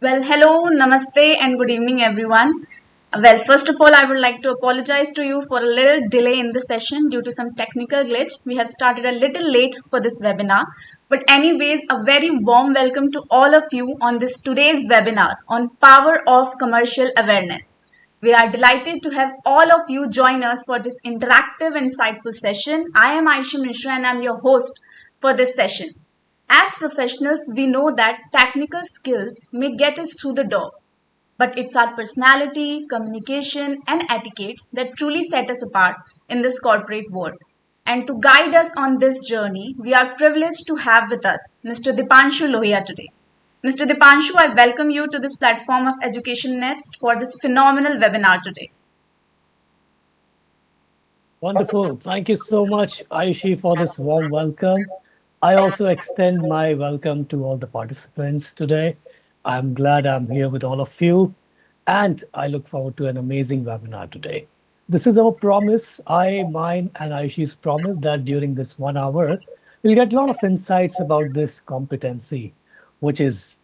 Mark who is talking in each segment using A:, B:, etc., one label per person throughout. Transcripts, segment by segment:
A: Well, hello, namaste, and good evening, everyone. Well, first of all, I would like to apologize to you for a little delay in the session due to some technical glitch. We have started a little late for this webinar. But anyways, a very warm welcome to all of you on this today's webinar on power of commercial awareness. We are delighted to have all of you join us for this interactive and insightful session. I am Aisha Mishra and I'm your host for this session. As professionals, we know that technical skills may get us through the door, but it's our personality, communication, and etiquettes that truly set us apart in this corporate world. And to guide us on this journey, we are privileged to have with us Mr. Dipanshu Lohia today. Mr. Dipanshu, I welcome you to this platform of EducationNest for this phenomenal webinar today.
B: Wonderful. Thank you so much, Aishi, for this warm welcome. I also extend my welcome to all the participants today. I'm glad I'm here with all of you, and I look forward to an amazing webinar today. This is our promise, mine, and Aishi's promise that during this 1 hour, we'll get a lot of insights about this competency, which is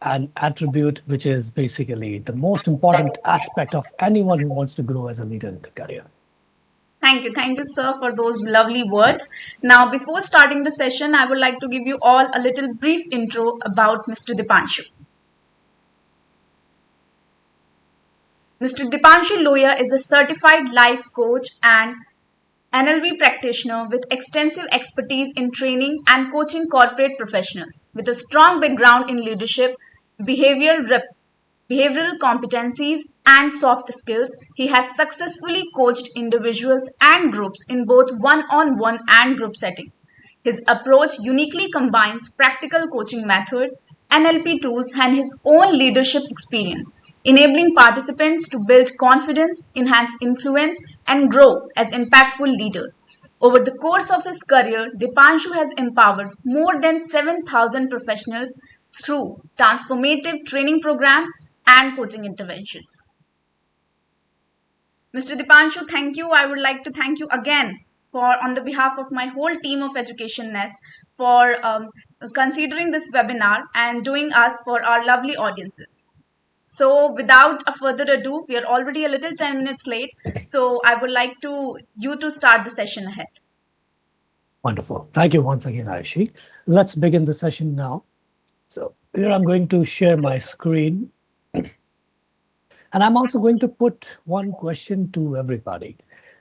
B: an attribute which is basically the most important aspect of anyone who wants to grow as a leader in the career.
A: Thank you, sir, for those lovely words. Now, before starting the session, I would like to give you all a little brief intro about Mr. Dipanshu. Mr. Dipanshu Loya is a certified life coach and NLP practitioner with extensive expertise in training and coaching corporate professionals. With a strong background in leadership, behavioral behavioral competencies, and soft skills, he has successfully coached individuals and groups in both one on one and group settings. His approach uniquely combines practical coaching methods, NLP tools, and his own leadership experience, enabling participants to build confidence, enhance influence, and grow as impactful leaders. Over the course of his career, Dipanshu has empowered more than 7,000 professionals through transformative training programs and coaching interventions. Mr. Dipanshu, thank you. I would like to thank you again on the behalf of my whole team of Education Nest for considering this webinar and doing us for our lovely audiences. So without a further ado, we are already a little 10 minutes late. So I would like you to start the session ahead.
B: Wonderful. Thank you once again, Aishi. Let's begin the session now. So here I'm going to share my screen. And I'm also going to put one question to everybody.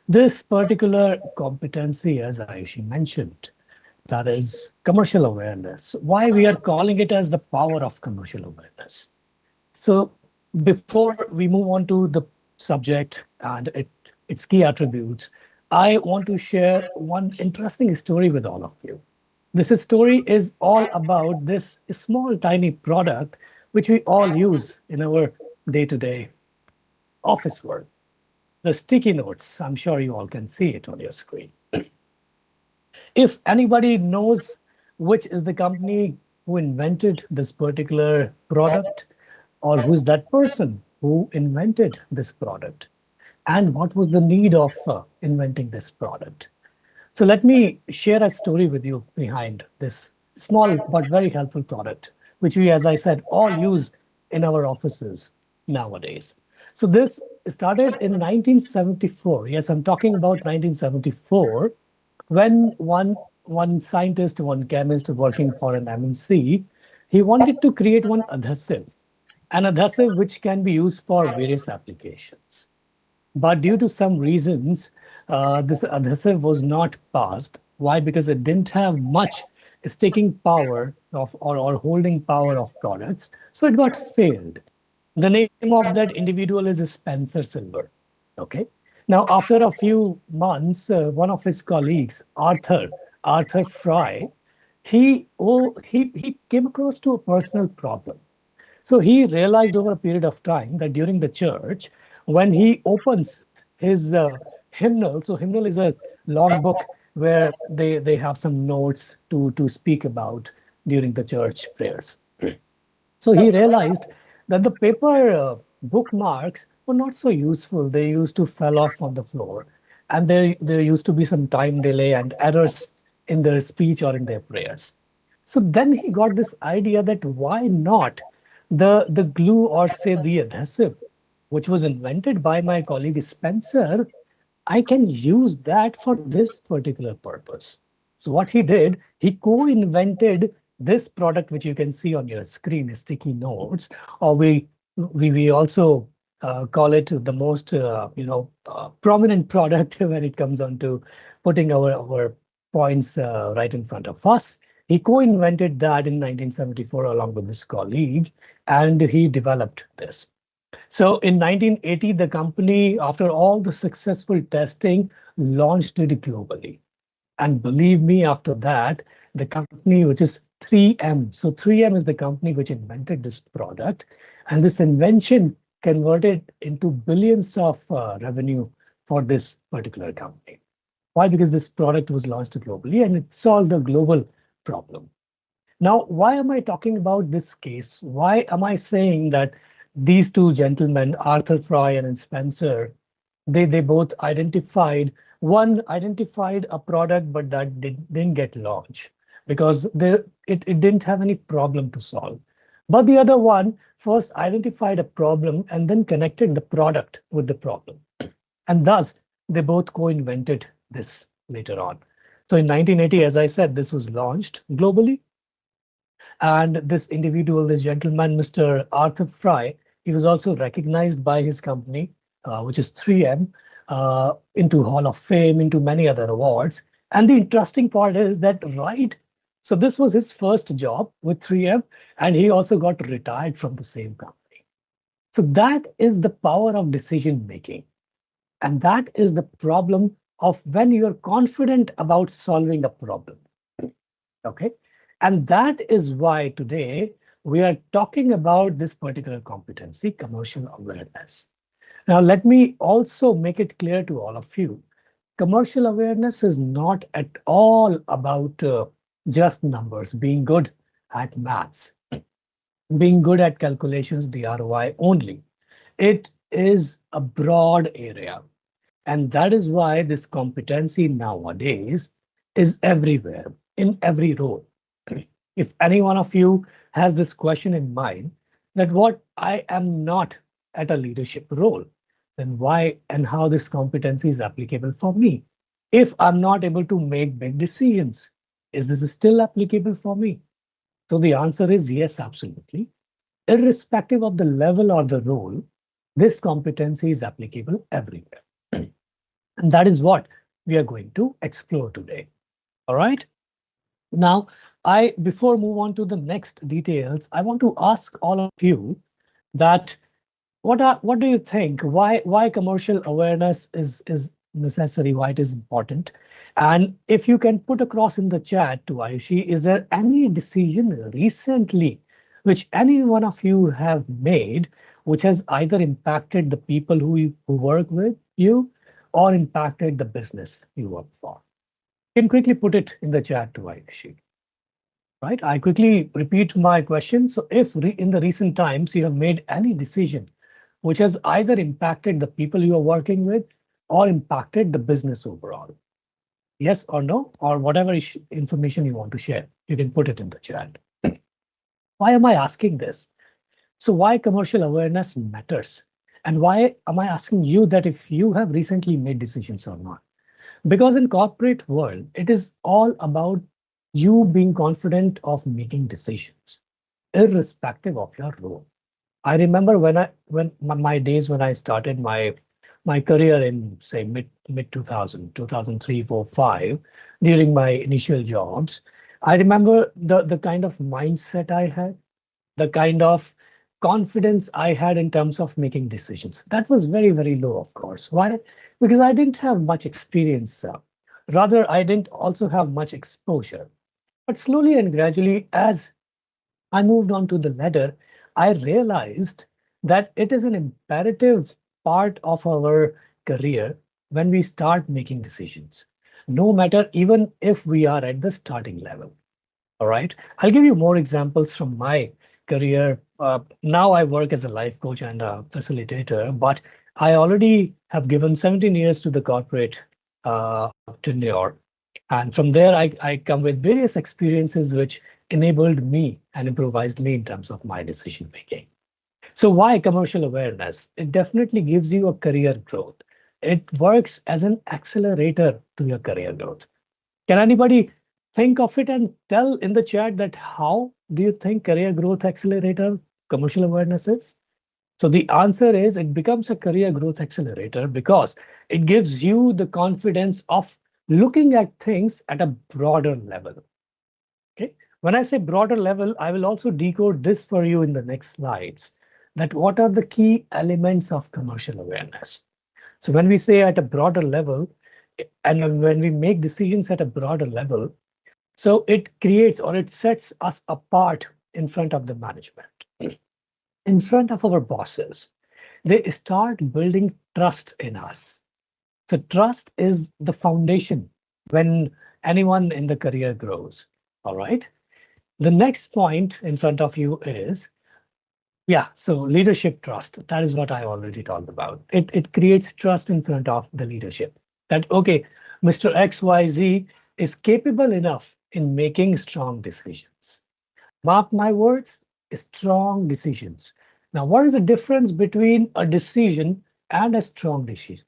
B: This particular competency, as Aishi mentioned, that is commercial awareness. Why we are calling it as the power of commercial awareness. So before we move on to the subject and its key attributes, I want to share one interesting story with all of you. This story is all about this small, tiny product which we all use in our day-to-day office work. The sticky notes, I'm sure you all can see it on your screen. If anybody knows which is the company who invented this particular product, or who's that person who invented this product, and what was the need of inventing this product. So let me share a story with you behind this small but very helpful product, which we, as I said, all use in our offices nowadays. So this started in 1974. Yes, I'm talking about 1974, when one scientist, one chemist working for an MNC, he wanted to create one adhesive, an adhesive which can be used for various applications. But due to some reasons, this adhesive was not passed. Why? Because it didn't have much sticking power of or holding power of products, so it got failed. The name of that individual is Spencer Silver. Okay. Now, after a few months, one of his colleagues, Arthur Fry, he came across to a personal problem. So he realized over a period of time that during the church, when he opens his hymnal, so hymnal is a long book where they have some notes to speak about during the church prayers. So he realized that the paper bookmarks were not so useful. They used to fell off on the floor, and there used to be some time delay and errors in their speech or in their prayers. So then he got this idea that why not The glue, or say the adhesive, which was invented by my colleague Spencer, I can use that for this particular purpose. So what he did, he co-invented this product, which you can see on your screen, sticky notes, or we also call it the most prominent product when it comes on to putting our points right in front of us. He co-invented that in 1974 along with his colleague, and he developed this. So in 1980, the company, after all the successful testing, launched it globally. And believe me, after that, the company, which is 3M, so 3M is the company which invented this product, and this invention converted into billions of revenue for this particular company. Why? Because this product was launched globally and it solved a global problem. Now, why am I talking about this case? Why am I saying that these two gentlemen, Arthur Fry and Spencer, they both identified, one identified a product, but that didn't get launched because it didn't have any problem to solve. But the other one first identified a problem and then connected the product with the problem. And thus, they both co-invented this later on. So in 1980, as I said, this was launched globally. And this individual, this gentleman, Mr. Arthur Fry, he was also recognized by his company, which is 3M, into Hall of Fame, into many other awards. And the interesting part is that, right, so this was his first job with 3M, and he also got retired from the same company. So that is the power of decision making. And that is the problem of when you're confident about solving a problem. Okay. And that is why today we are talking about this particular competency, commercial awareness. Now, let me also make it clear to all of you. Commercial awareness is not at all about just numbers, being good at maths, being good at calculations, the ROI only. It is a broad area. And that is why this competency nowadays is everywhere, in every role. If any one of you has this question in mind, that what I am not at a leadership role, then why and how this competency is applicable for me? If I'm not able to make big decisions, is this still applicable for me? So the answer is yes, absolutely. Irrespective of the level or the role, this competency is applicable everywhere. And that is what we are going to explore today. All right. Now, before move on to the next details, I want to ask all of you that what do you think? Why commercial awareness is necessary? Why it is important? And if you can put across in the chat to Ayushi, is there any decision recently which any one of you have made which has either impacted the people who work with you or impacted the business you work for? You can quickly put it in the chat to Ayushi. Right? I quickly repeat my question. So if in the recent times you have made any decision which has either impacted the people you are working with or impacted the business overall, yes or no, or whatever information you want to share, you can put it in the chat. Why am I asking this? So why commercial awareness matters? And why am I asking you that if you have recently made decisions or not? Because in corporate world, it is all about you being confident of making decisions, irrespective of your role. I remember when my days when I started my career in say mid 2000, 2003, 4, 5, during my initial jobs, I remember the kind of mindset I had, the kind of confidence I had in terms of making decisions. That was very, very low, of course. Why? Because I didn't have much experience. Rather, I didn't also have much exposure. But slowly and gradually, as I moved on to the ladder, I realized that it is an imperative part of our career when we start making decisions, no matter even if we are at the starting level. All right. I'll give you more examples from my career. Now I work as a life coach and a facilitator, but I already have given 17 years to the corporate tenure. And from there, I come with various experiences which enabled me and improvised me in terms of my decision making. So why commercial awareness? It definitely gives you a career growth. It works as an accelerator to your career growth. Can anybody think of it and tell in the chat that how do you think career growth accelerator commercial awareness is? So the answer is it becomes a career growth accelerator because it gives you the confidence of looking at things at a broader level. Okay. When I say broader level, I will also decode this for you in the next slides. That what are the key elements of commercial awareness? So when we say at a broader level, and when we make decisions at a broader level, so it creates or it sets us apart in front of the management, in front of our bosses. They start building trust in us. So trust is the foundation when anyone in the career grows. All right. The next point in front of you is, yeah, so leadership trust. That is what I already talked about. It creates trust in front of the leadership that, okay, Mr. XYZ is capable enough in making strong decisions. Mark my words, strong decisions. Now, what is the difference between a decision and a strong decision?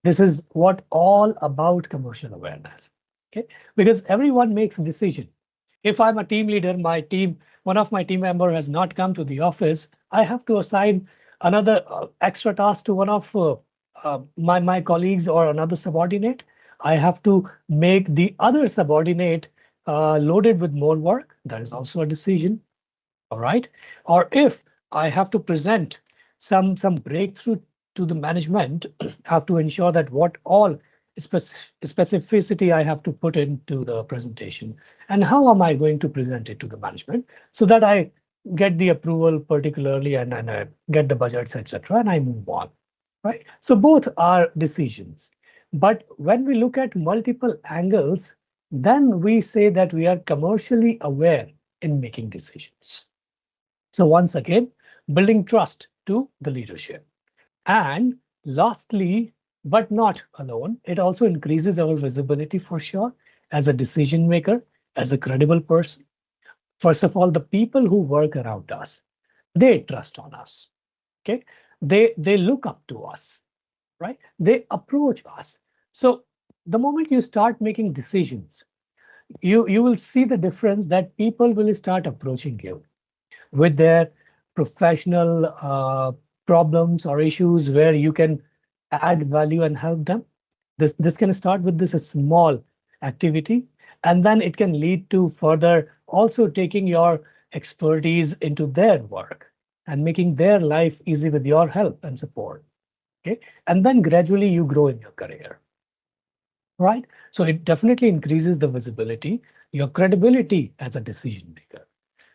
B: This is what all about commercial awareness. Okay, because everyone makes a decision. If I'm a team leader, one of my team member has not come to the office, I have to assign another extra task to one of my colleagues or another subordinate. I have to make the other subordinate loaded with more work. That is also a decision. All right. Or if I have to present some breakthrough to the management, have to ensure that what all specificity I have to put into the presentation and how am I going to present it to the management so that I get the approval particularly and I get the budgets, etc. and I move on. Right. So both are decisions. But when we look at multiple angles, then we say that we are commercially aware in making decisions. So once again, building trust to the leadership. And lastly, but not alone, it also increases our visibility for sure as a decision maker, as a credible person. First of all, the people who work around us, they trust on us. Okay, they look up to us, right? They approach us. So the moment you start making decisions, you will see the difference that people will start approaching you with their professional problems or issues where you can add value and help them. This can start with this small activity, and then it can lead to further also taking your expertise into their work and making their life easy with your help and support. Okay, and then gradually you grow in your career. Right? So it definitely increases the visibility, your credibility as a decision maker.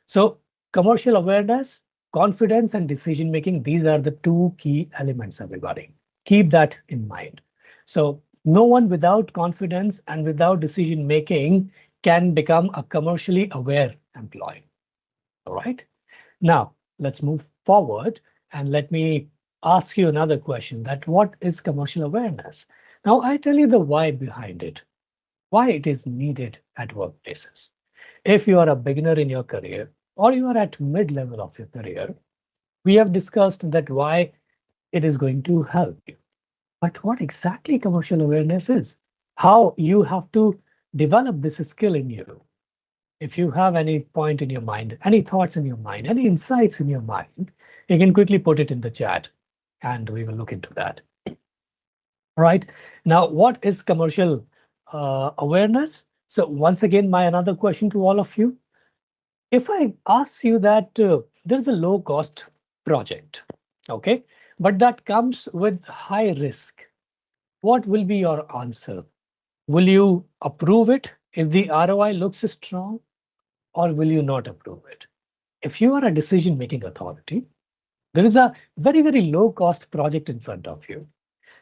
B: So commercial awareness, confidence, and decision making, these are the two key elements, everybody. Keep that in mind. So no one without confidence and without decision making can become a commercially aware employee. All right. Now let's move forward and let me ask you another question that what is commercial awareness? Now I tell you the why behind it, why it is needed at workplaces. If you are a beginner in your career or you are at mid-level of your career, we have discussed that why it is going to help you. But what exactly commercial awareness is, how you have to develop this skill in you. If you have any point in your mind, any thoughts in your mind, any insights in your mind, you can quickly put it in the chat and we will look into that. Right now, what is commercial awareness? So once again, my another question to all of you. If I ask you that there's a low cost project, okay, but that comes with high risk, what will be your answer? Will you approve it if the ROI looks strong, or will you not approve it? If you are a decision making authority, there is a very, very low cost project in front of you,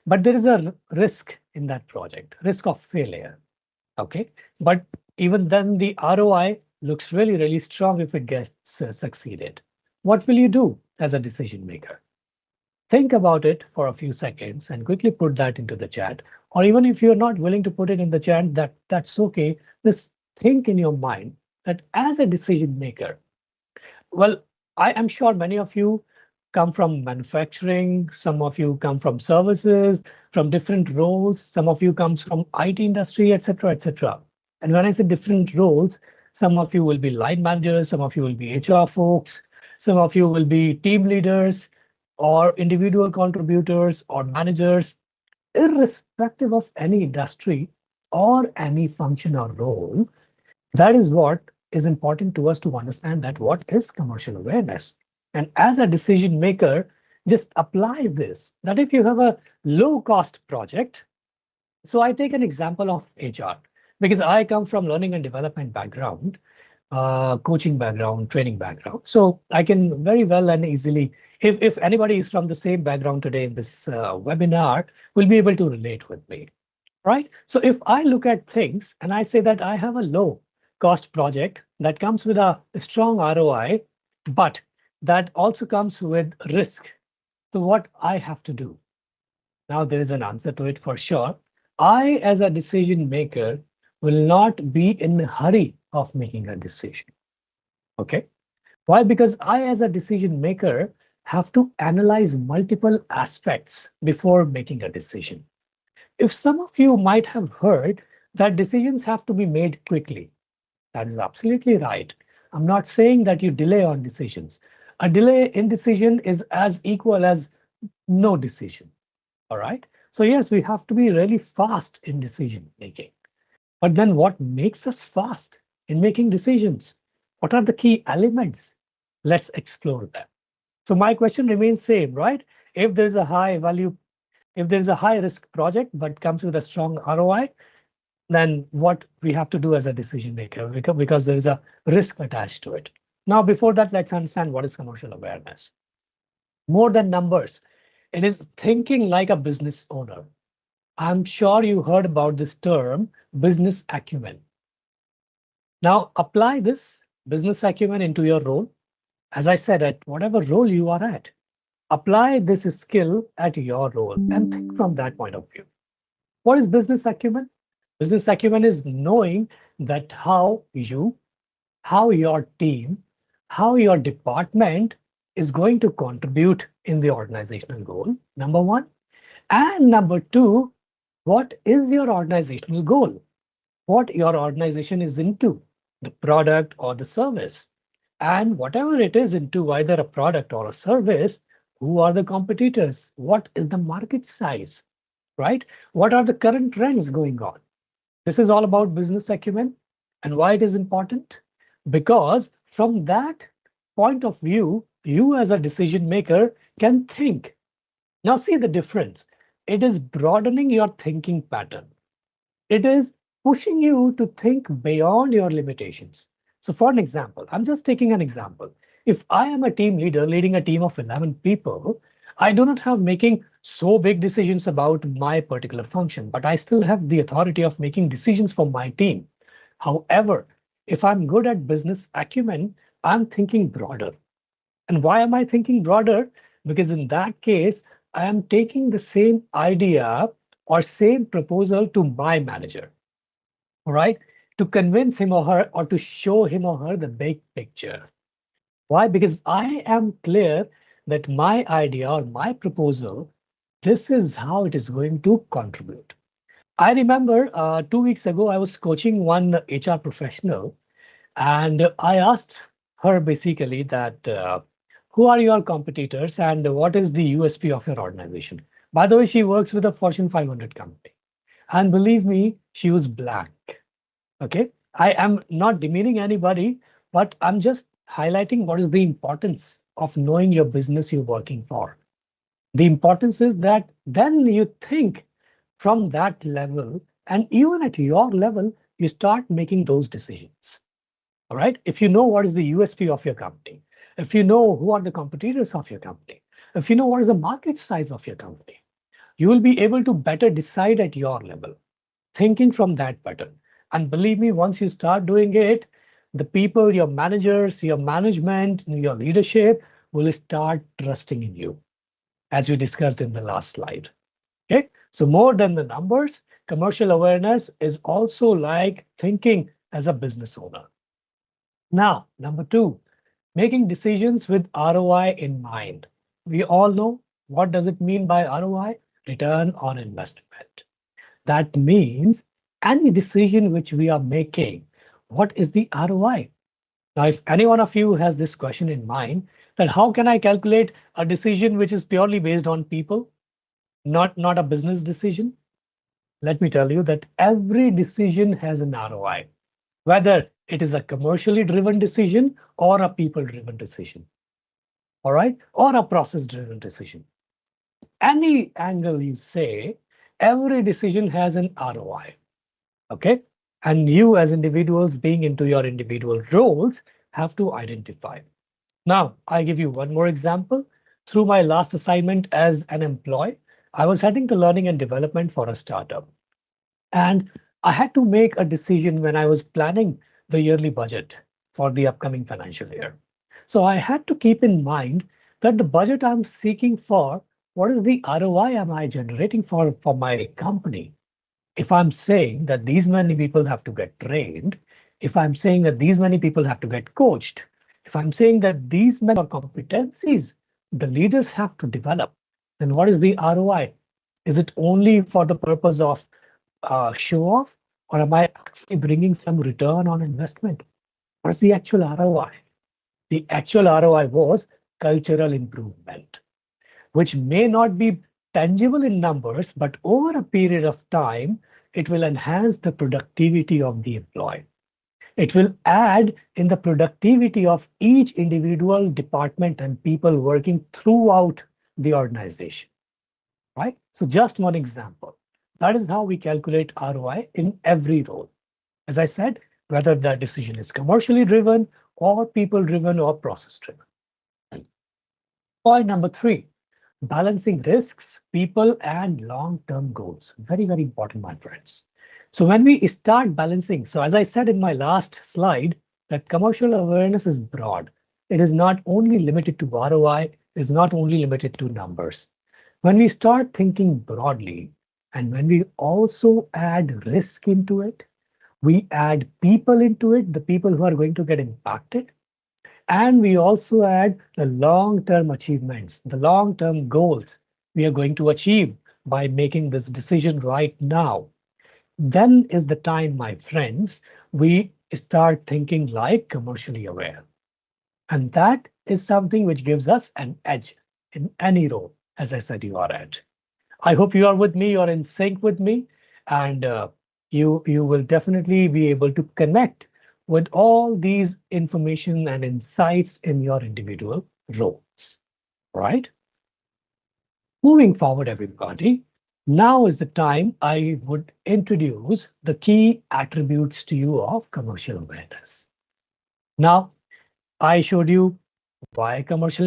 B: but there is a risk in that project, risk of failure. Okay, but even then the ROI looks really, really strong if it gets succeeded. What will you do as a decision maker? Think about it for a few seconds and quickly put that into the chat. Or even if you're not willing to put it in the chat, that's okay. Just think in your mind. that as a decision maker, well, I am sure many of you come from manufacturing, some of you come from services, from different roles, some of you comes from IT industry, etc., etc. And when I say different roles, some of you will be line managers, some of you will be HR folks, some of you will be team leaders or individual contributors or managers, irrespective of any industry or any function or role. That is what is important to us to understand that what is commercial awareness. And as a decision maker, just apply this, that if you have a low cost project, so I take an example of HR because I come from learning and development background, coaching background, training background. So I can very well and easily, if anybody is from the same background today in this webinar, will be able to relate with me, right? So if I look at things and I say that I have a low cost project that comes with a strong ROI, but that also comes with risk. So what I have to do? Now there is an answer to it for sure. I, as a decision maker, will not be in a hurry of making a decision. Okay. Why? Because I, as a decision maker, have to analyze multiple aspects before making a decision. If some of you might have heard that decisions have to be made quickly, that is absolutely right. I'm not saying that you delay on decisions. A delay in decision is as equal as no decision. All right. So yes, we have to be really fast in decision making. But then what makes us fast in making decisions? What are the key elements? Let's explore them. So my question remains same, right? If there's a high value, if there's a high risk project but comes with a strong ROI, then what we have to do as a decision maker, because there is a risk attached to it. Now, before that, let's understand what is commercial awareness. More than numbers, it is thinking like a business owner. I'm sure you heard about this term, business acumen. Now, apply this business acumen into your role. As I said, at whatever role you are at, apply this skill at your role and think from that point of view. What is business acumen? Business acumen is knowing that how your team, how your department is going to contribute in the organizational goal, number one. And number two, what is your organizational goal? What your organization is into, the product or the service. And whatever it is into, either a product or a service, who are the competitors? What is the market size, right? What are the current trends going on? This is all about business acumen. And why it is important? Because from that point of view, you as a decision maker can think. Now see the difference. It is broadening your thinking pattern. It is pushing you to think beyond your limitations. So for an example, I'm just taking an example. If I am a team leader leading a team of 11 people, I do not have making so big decisions about my particular function, but I still have the authority of making decisions for my team. However, if I'm good at business acumen, I'm thinking broader. And why am I thinking broader? Because in that case, I am taking the same idea or same proposal to my manager, all right, to convince him or her or to show him or her the big picture. Why? Because I am clear that my idea or my proposal, this is how it is going to contribute. I remember 2 weeks ago, I was coaching one HR professional and I asked her basically that who are your competitors and what is the USP of your organization? By the way, she works with a Fortune 500 company. And believe me, she was blank. Okay. I am not demeaning anybody, but I'm just highlighting what is the importance of knowing your business you're working for. The importance is that then you think from that level, and even at your level, you start making those decisions. All right. If you know what is the USP of your company, if you know who are the competitors of your company, if you know what is the market size of your company, you will be able to better decide at your level, thinking from that pattern. And believe me, once you start doing it, the people, your managers, your management, your leadership will start trusting in you, as we discussed in the last slide. Okay. So more than the numbers, commercial awareness is also like thinking as a business owner. Now, number two, making decisions with ROI in mind. We all know what does it mean by ROI? Return on investment. That means any decision which we are making, what is the ROI? Now, if any one of you has this question in mind, that how can I calculate a decision which is purely based on people, not a business decision? Let me tell you that every decision has an ROI, whether it is a commercially driven decision or a people driven decision, all right, or a process driven decision. Any angle you say, every decision has an ROI. Okay. And you as individuals being into your individual roles have to identify. Now, I give you one more example. Through my last assignment as an employee, I was heading to learning and development for a startup. And I had to make a decision when I was planning the yearly budget for the upcoming financial year. So I had to keep in mind that the budget I'm seeking for, what is the ROI am I generating for my company? If I'm saying that these many people have to get trained, if I'm saying that these many people have to get coached, if I'm saying that these many competencies the leaders have to develop, then what is the ROI? Is it only for the purpose of show off, or am I actually bringing some return on investment? What's the actual ROI? The actual ROI was cultural improvement, which may not be tangible in numbers, but over a period of time, it will enhance the productivity of the employee. It will add in the productivity of each individual department and people working throughout the organization, right? So just one example. That is how we calculate ROI in every role. As I said, whether that decision is commercially driven or people driven or process driven. Point number three, balancing risks, people, and long-term goals. Very, very important, my friends. So when we start balancing, so as I said in my last slide, that commercial awareness is broad. It is not only limited to ROI, it is not only limited to numbers. When we start thinking broadly, and when we also add risk into it, we add people into it, the people who are going to get impacted, and we also add the long-term achievements, the long-term goals we are going to achieve by making this decision right now. Then is the time, my friends, we start thinking like commercially aware. And that is something which gives us an edge in any role, as I said, you are at. I hope you are with me, you're in sync with me, and you will definitely be able to connect with all these information and insights in your individual roles, right? Moving forward, everybody, now is the time I would introduce the key attributes to you of commercial awareness. Now, I showed you why commercial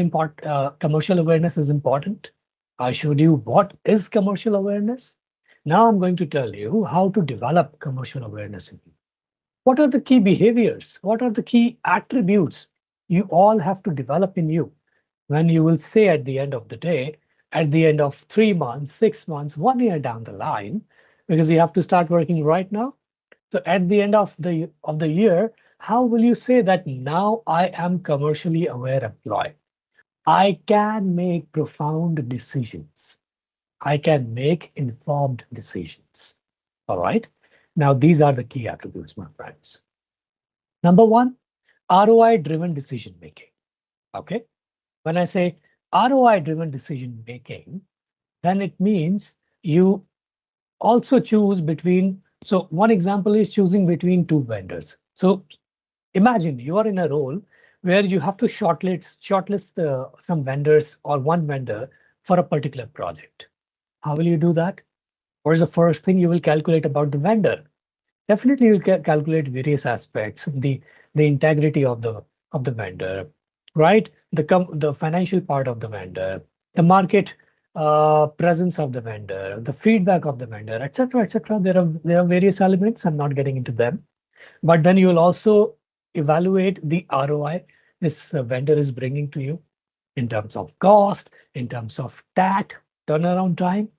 B: awareness is important. I showed you what is commercial awareness. Now I'm going to tell you how to develop commercial awareness in you. What are the key behaviors? What are the key attributes you all have to develop in you when you will say at the end of the day, at the end of 3 months, 6 months, 1 year down the line, because you have to start working right now. So at the end of the year, how will you say that now I am commercially aware employee? I can make profound decisions. I can make informed decisions. All right. Now, these are the key attributes, my friends. Number one, ROI driven decision making. Okay. When I say ROI driven decision making, then it means you also choose between. So one example is choosing between two vendors. So imagine you are in a role where you have to shortlist some vendors or one vendor for a particular project. How will you do that? What is the first thing you will calculate about the vendor? Definitely, you'll calculate various aspects, the integrity of the vendor, right? The financial part of the vendor, the market presence of the vendor, the feedback of the vendor, etc., etc. There are various elements. I'm not getting into them. But then you will also evaluate the ROI this vendor is bringing to you in terms of cost, in terms of TAT, turnaround time,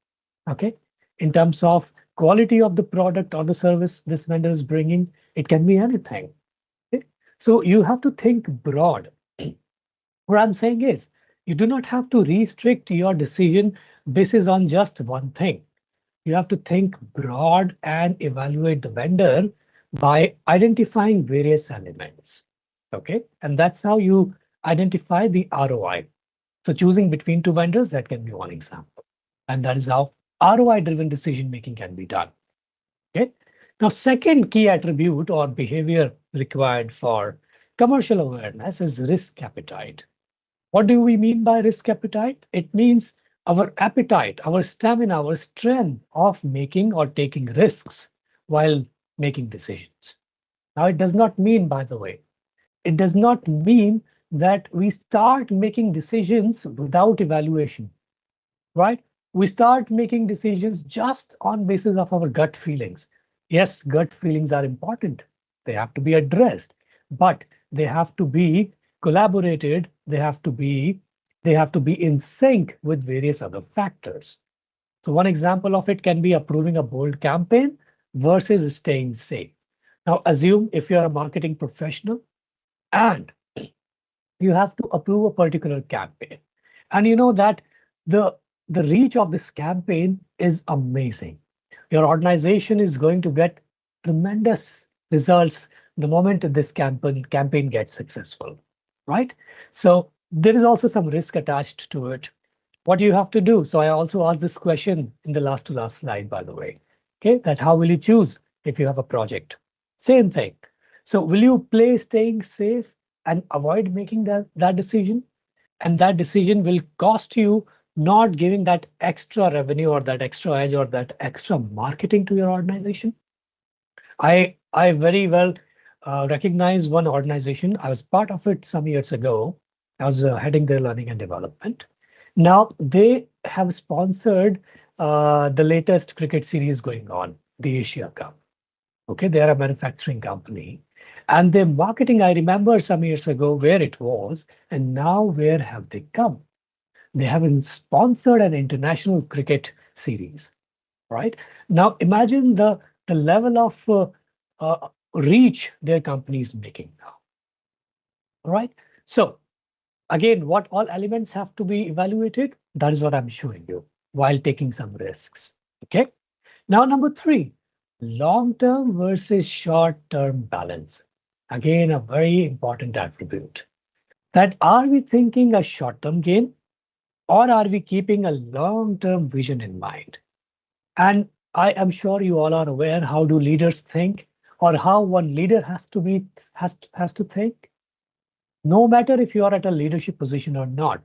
B: okay? In terms of quality of the product or the service this vendor is bringing, it can be anything. Okay? So you have to think broad. What I'm saying is you do not have to restrict your decision basis on just one thing. You have to think broad and evaluate the vendor by identifying various elements. Okay, and that's how you identify the ROI. So choosing between two vendors, that can be one example. And that is how ROI driven decision making can be done. Okay. Now, second key attribute or behavior required for commercial awareness is risk appetite. What do we mean by risk appetite? It means our appetite, our stamina, our strength of making or taking risks while making decisions. Now, it does not mean, by the way, it does not mean that we start making decisions without evaluation, right? We start making decisions just on basis of our gut feelings. Yes, gut feelings are important. They have to be addressed, but they have to be collaborated. They have to be in sync with various other factors. So one example of it can be approving a bold campaign versus staying safe. Now assume if you're a marketing professional and you have to approve a particular campaign. And you know that the the reach of this campaign is amazing. Your organization is going to get tremendous results the moment this campaign gets successful, right? So there is also some risk attached to it. What do you have to do? So I also asked this question in the last to last slide, by the way. Okay, that how will you choose if you have a project? Same thing. So will you play staying safe and avoid making that decision? And that decision will cost you not giving that extra revenue or that extra edge or that extra marketing to your organization. I very well recognize one organization. I was part of it some years ago. I was heading their learning and development. Now they have sponsored the latest cricket series going on, the Asia Cup. Okay, they are a manufacturing company. And their marketing, I remember some years ago where it was, and now where have they come? They have sponsored an international cricket series, right? Now imagine the level of reach their company is making now, right? So again, what all elements have to be evaluated? That is what I'm showing you while taking some risks. Okay. Now, number three, long-term versus short-term balance. Again, a very important attribute. That are we thinking a short-term gain or are we keeping a long-term vision in mind? And I am sure you all are aware how do leaders think or how one leader has to think. No matter if you are at a leadership position or not,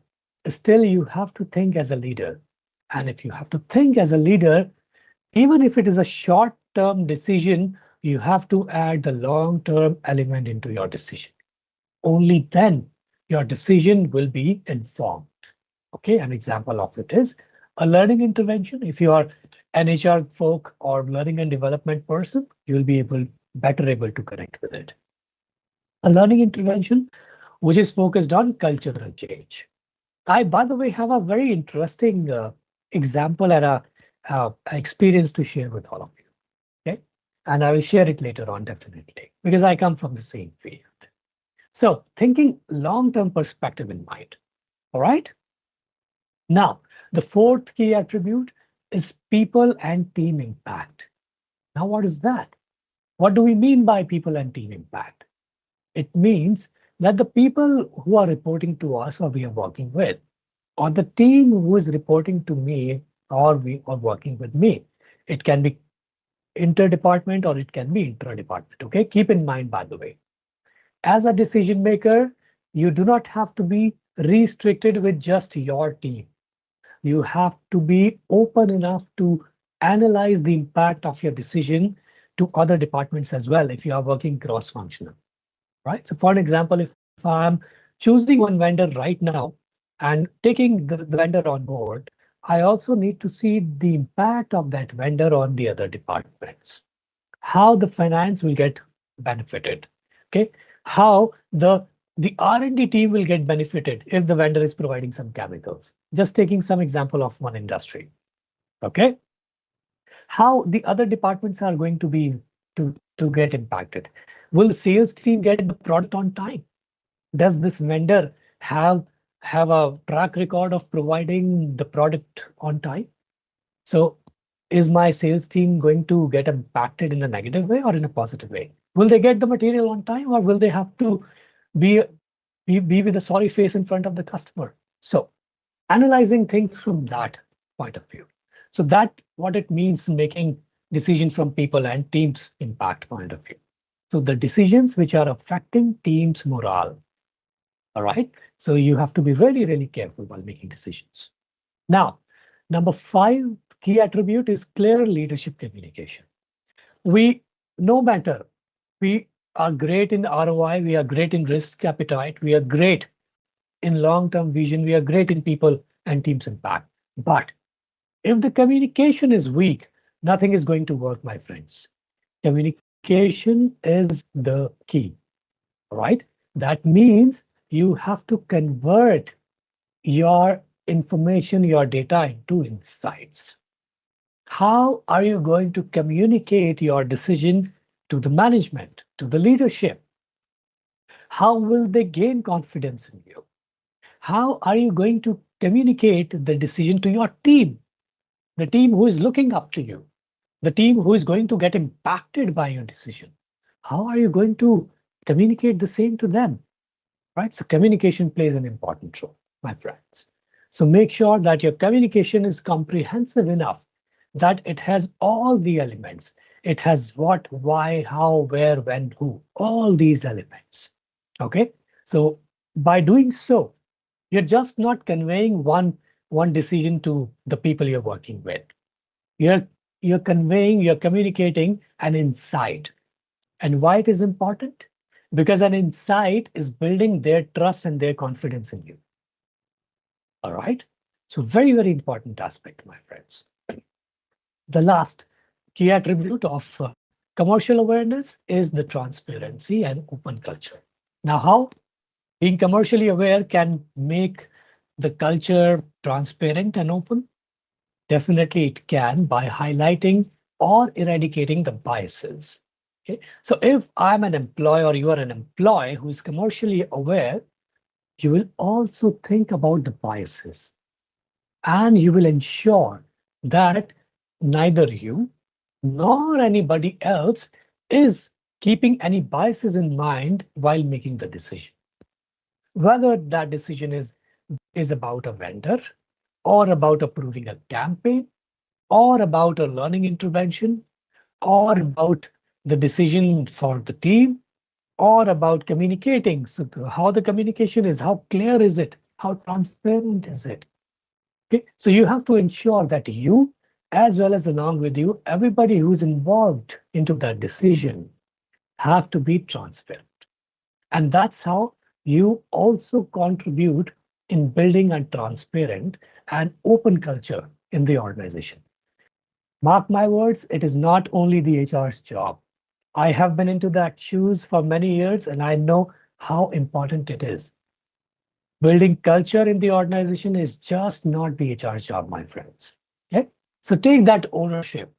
B: still you have to think as a leader. And if you have to think as a leader, even if it is a short-term decision, you have to add the long-term element into your decision. Only then your decision will be informed. Okay, an example of it is a learning intervention. If you are an HR folk or learning and development person, you'll be better able to connect with it. A learning intervention which is focused on cultural change. I, by the way, have a very interesting example and a experience to share with all of you. Okay, and I will share it later on definitely because I come from the same field. So thinking long-term perspective in mind. All right. Now, the fourth key attribute is people and team impact. Now, what is that? What do we mean by people and team impact? It means that the people who are reporting to us or we are working with, or the team who is reporting to me or we are working with me, it can be interdepartment or it can be intra-department. Okay, keep in mind, by the way, as a decision maker, you do not have to be restricted with just your team. You have to be open enough to analyze the impact of your decision to other departments as well if you are working cross-functional, right? So for an example, if I'm choosing one vendor right now and taking the vendor on board, I also need to see the impact of that vendor on the other departments, how the finance will get benefited, okay? How the R&D team will get benefited if the vendor is providing some chemicals. Just taking some example of one industry, okay? How the other departments are going to be to get impacted? Will the sales team get the product on time? Does this vendor have have a track record of providing the product on time? So is my sales team going to get impacted in a negative way or in a positive way? Will they get the material on time, or will they have to be be with a sorry face in front of the customer? So analyzing things from that point of view. So that what it means making decisions from people and teams impact point of view. So the decisions which are affecting teams morale. All right. So you have to be really, really careful while making decisions. Now, number 5 key attribute is clear leadership communication. We, no matter, we are great in ROI, we are great in risk appetite, we are great in long-term vision, we are great in people and teams impact. But if the communication is weak, nothing is going to work, my friends. Communication is the key, right? That means you have to convert your information, your data into insights. How are you going to communicate your decision to the management, to the leadership? How will they gain confidence in you? How are you going to communicate the decision to your team, the team who is looking up to you, the team who is going to get impacted by your decision? How are you going to communicate the same to them? Right? So communication plays an important role, my friends. So make sure that your communication is comprehensive enough that it has all the elements. It has what, why, how, where, when, who, all these elements. Okay. So by doing so, you're just not conveying one decision to the people you're working with. You're you're conveying, you're communicating an insight. And why it is important? Because an insight is building their trust and their confidence in you. All right. So very, very important aspect, my friends. The last key attribute of commercial awareness is the transparency and open culture. Now, how being commercially aware can make the culture transparent and open? Definitely it can by highlighting or eradicating the biases. Okay? So if I'm an employee or you are an employee who is commercially aware, you will also think about the biases and you will ensure that neither you nor anybody else is keeping any biases in mind while making the decision. Whether that decision is about a vendor or about approving a campaign or about a learning intervention, or about the decision for the team, or about communicating. So how the communication is, how clear is it, how transparent is it? Okay, so you have to ensure that you, as well as along with you, everybody who's involved into that decision have to be transparent. And that's how you also contribute in building a transparent and open culture in the organization. Mark my words, it is not only the HR's job. I have been into that shoes for many years and I know how important it is. Building culture in the organization is just not the HR's job, my friends. Okay? So take that ownership.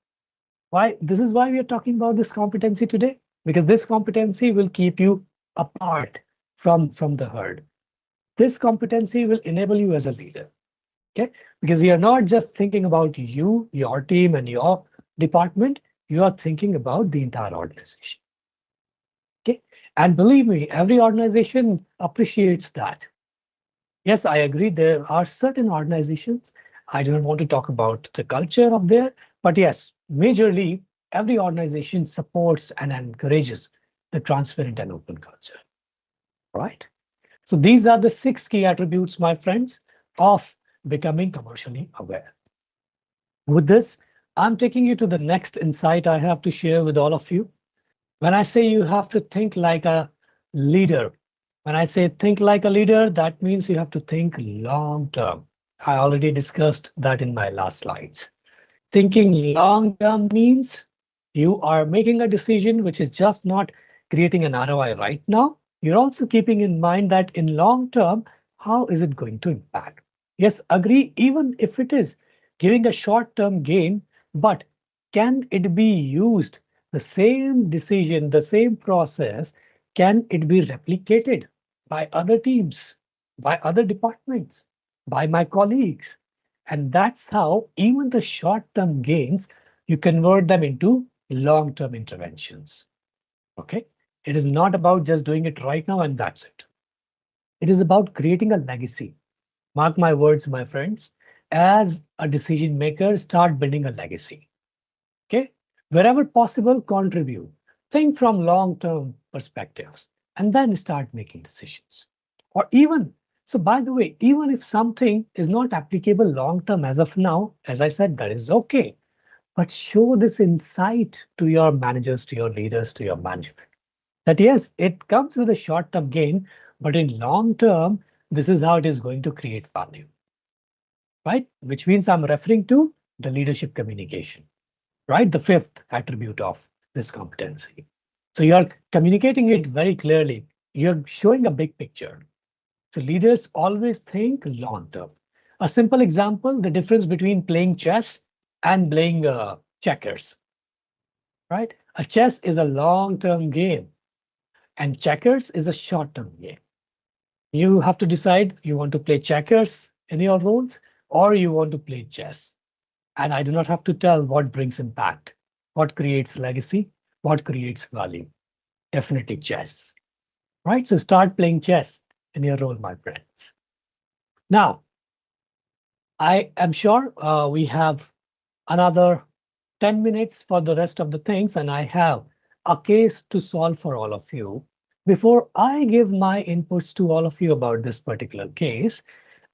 B: Why? This is why we are talking about this competency today, because this competency will keep you apart from the herd. This competency will enable you as a leader. Okay, because you're not just thinking about you, your team, and your department, you are thinking about the entire organization. Okay, and believe me, every organization appreciates that. Yes, I agree, there are certain organizations, I don't want to talk about the culture of there, but yes, majorly every organization supports and encourages the transparent and open culture. Right. So these are the 6 key attributes, my friends, of becoming commercially aware. With this, I'm taking you to the next insight I have to share with all of you. When I say you have to think like a leader, when I say think like a leader, that means you have to think long term. I already discussed that in my last slides. Thinking long term means you are making a decision which is just not creating an ROI right now. You're also keeping in mind that in long term, how is it going to impact? Yes, agree, even if it is giving a short term gain, but can it be used the same decision, the same process, can it be replicated by other teams, by other departments, by my colleagues? And that's how even the short-term gains, you convert them into long-term interventions. Okay. It is not about just doing it right now and that's it. It is about creating a legacy. Mark my words, my friends. As a decision maker, start building a legacy. Okay. Wherever possible, contribute. Think from long-term perspectives and then start making decisions. Or even, so by the way, even if something is not applicable long-term as of now, as I said, that is okay. But show this insight to your managers, to your leaders, to your management. That yes, it comes with a short-term gain, but in long term, this is how it is going to create value, right? Which means I'm referring to the leadership communication, right? The fifth attribute of this competency. So you're communicating it very clearly. You're showing a big picture. So leaders always think long term. A simple example, the difference between playing chess and playing checkers, right? A chess is a long-term game and checkers is a short-term game. You have to decide you want to play checkers in your roles or you want to play chess. And I do not have to tell what brings impact, what creates legacy, what creates value. Definitely chess, right? So start playing chess in your role, my friends. Now, I am sure we have another 10 minutes for the rest of the things, and I have a case to solve for all of you. Before I give my inputs to all of you about this particular case,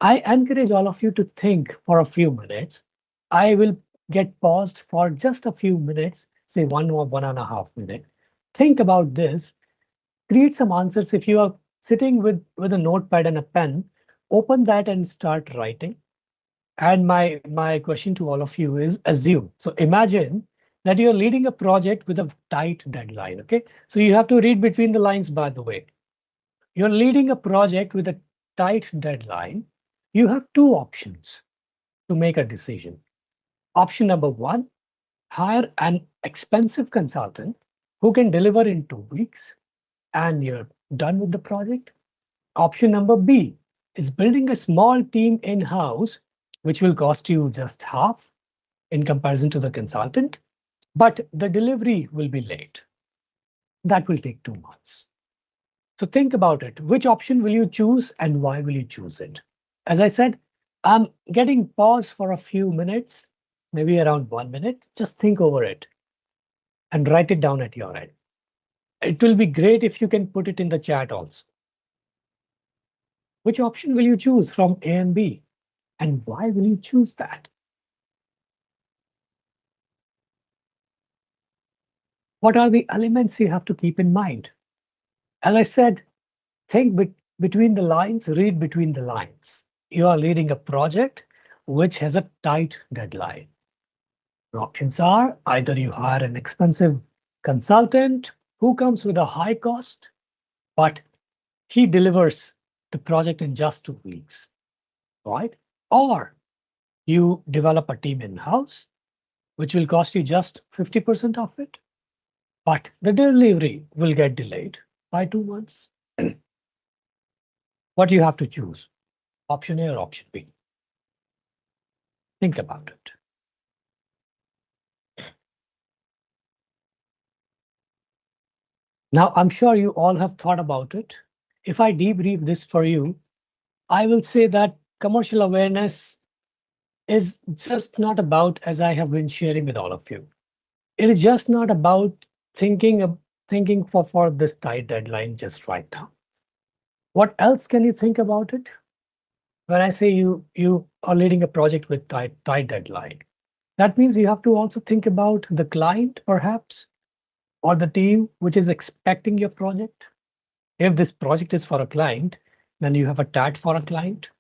B: I encourage all of you to think for a few minutes. I will get paused for just a few minutes, say 1 or 1.5 minutes. Think about this, create some answers. If you are sitting with a notepad and a pen, open that and start writing. And my question to all of you is assume. So imagine that you're leading a project with a tight deadline. Okay. So you have to read between the lines, by the way. You're leading a project with a tight deadline. You have two options to make a decision. Option number one, hire an expensive consultant who can deliver in 2 weeks and you're done with the project. Option number B is building a small team in-house, which will cost you just half in comparison to the consultant, but the delivery will be late. That will take 2 months. So think about it. Which option will you choose and why will you choose it? As I said, I'm getting pause for a few minutes, maybe around 1 minute. Just think over it and write it down at your end. It will be great if you can put it in the chat also. Which option will you choose from A and B? And why will you choose that? What are the elements you have to keep in mind? As I said, think between the lines, read between the lines. You are leading a project which has a tight deadline. Your options are either you hire an expensive consultant who comes with a high cost, but he delivers the project in just 2 weeks, right? Or you develop a team in-house, which will cost you just 50% of it, but the delivery will get delayed by 2 months. What do you have to choose? Option A or option B? Think about it. Now, I'm sure you all have thought about it. If I debrief this for you, I will say that commercial awareness is just not about, as I have been sharing with all of you. It is just not about thinking for this tight deadline just right now. What else can you think about it? When I say you are leading a project with tight deadline, that means you have to also think about the client, perhaps, or the team which is expecting your project. If this project is for a client, then you have a TAT for a client.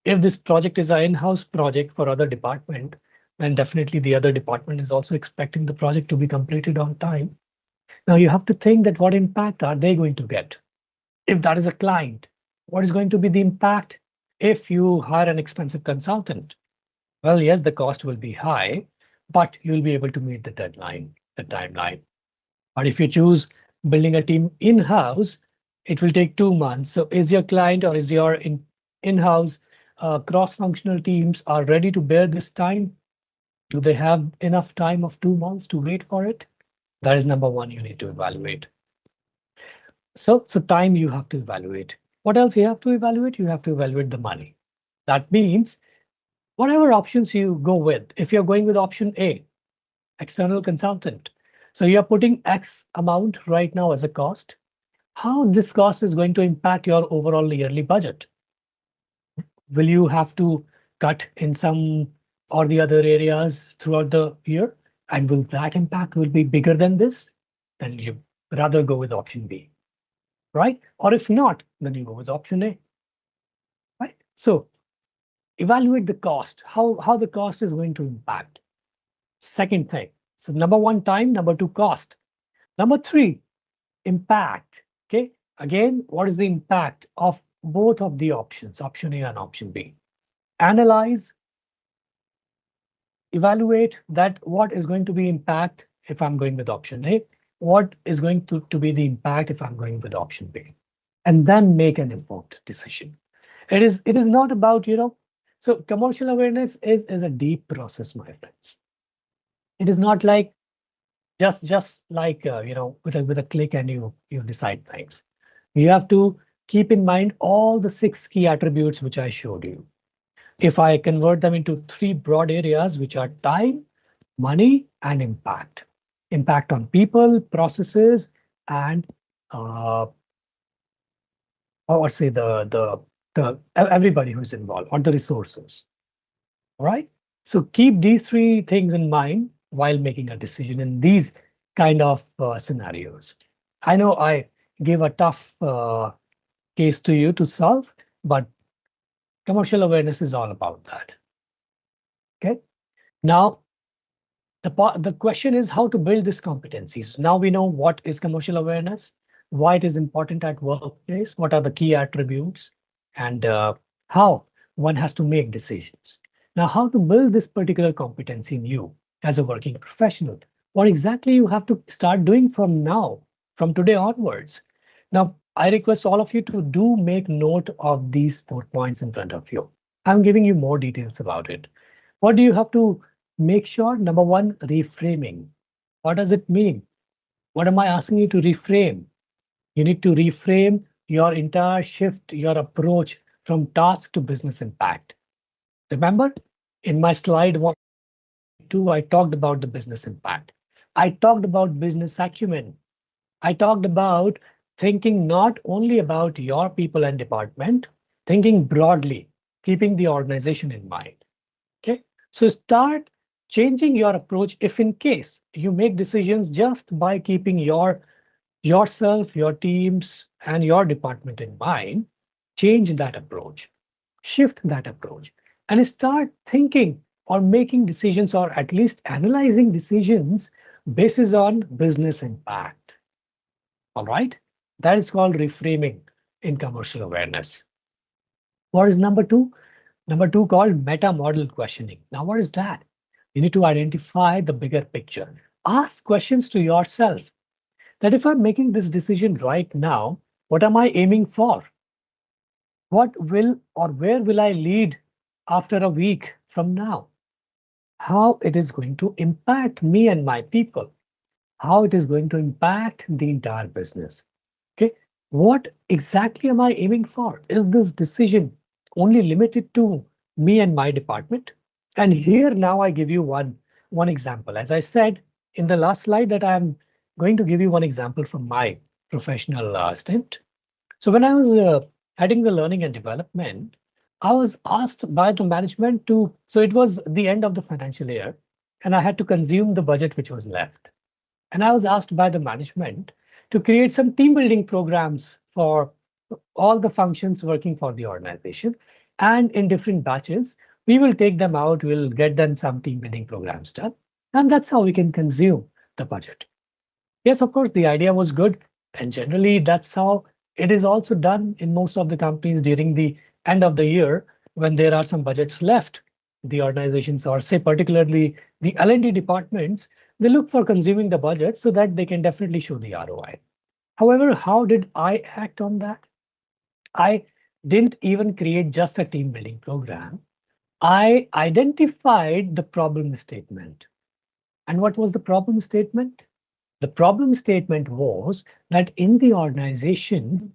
B: If this project is an in-house project for other department, then definitely the other department is also expecting the project to be completed on time. Now you have to think that what impact are they going to get? If that is a client, what is going to be the impact if you hire an expensive consultant? Well, yes, the cost will be high, but you'll be able to meet the deadline, the timeline. But if you choose building a team in-house, it will take 2 months. So is your client or is your in-house cross-functional teams are ready to bear this time? Do they have enough time of 2 months to wait for it? That is number one you need to evaluate. So time you have to evaluate. What else you have to evaluate? You have to evaluate the money. That means whatever options you go with, if you're going with option A, external consultant, so you're putting X amount right now as a cost, how this cost is going to impact your overall yearly budget. Will you have to cut in some or the other areas throughout the year? And will that impact will be bigger than this? Then you rather go with option B, right? Or if not, then you go with option A, right? So evaluate the cost, how the cost is going to impact. Second thing. So number one, time. Number two, cost. Number three, impact. Okay. Again, what is the impact of both of the options, option A and option B? Analyze, evaluate that what is going to be impact if I'm going with option A, what is going to be the impact if I'm going with option B, and then make an informed decision. It is not about, so commercial awareness is a deep process, my friends. It is not like just like with a click and you decide things. You have to keep in mind all the 6 key attributes which I showed you. If I convert them into 3 broad areas, which are time, money, and impact. Impact on people, processes, and or say the everybody who's involved or the resources. All right. So keep these 3 things in mind while making a decision in these kind of scenarios. I know I gave a tough case to you to solve, but commercial awareness is all about that. Okay. Now, the question is how to build these competencies. Now we know what is commercial awareness, why it is important at workplace, what are the key attributes, and how one has to make decisions. Now, how to build this particular competency in you as a working professional? What exactly you have to start doing from now, from today onwards? Now, I request all of you to do make note of these 4 points in front of you. I'm giving you more details about it. What do you have to make sure? Number one, reframing. What does it mean? What am I asking you to reframe? You need to reframe your entire shift, your approach from task to business impact. Remember, in my slide 1, I talked about the business impact. I talked about business acumen. I talked about thinking not only about your people and department, thinking broadly, keeping the organization in mind. Okay, so start changing your approach if in case you make decisions just by keeping yourself, your teams, and your department in mind. Change that approach, shift that approach, and start thinking or making decisions or at least analyzing decisions basis on business impact. All right, that is called reframing in commercial awareness. What is number two? Number two called meta model questioning. Now, what is that? You need to identify the bigger picture. Ask questions to yourself that if I'm making this decision right now, what am I aiming for? What will or where will I lead after a week from now? How it is going to impact me and my people? How it is going to impact the entire business? Okay, what exactly am I aiming for? Is this decision only limited to me and my department? And here now I give you one example. As I said in the last slide that I'm going to give you one example from my professional stint. So when I was heading the learning and development, I was asked by the management to, so it was the end of the financial year, and I had to consume the budget which was left. And I was asked by the management to create some team building programs for all the functions working for the organization. And in different batches, we will take them out, we'll get them some team building programs done. And that's how we can consume the budget. Yes, of course, the idea was good. And generally, that's how it is also done in most of the companies during the end of the year when there are some budgets left. The organizations, or say particularly the L&D departments, They look for consuming the budget so that they can definitely show the ROI. However, how did I act on that? I didn't even create just a team building program. I identified the problem statement. And what was the problem statement? The problem statement was that in the organization,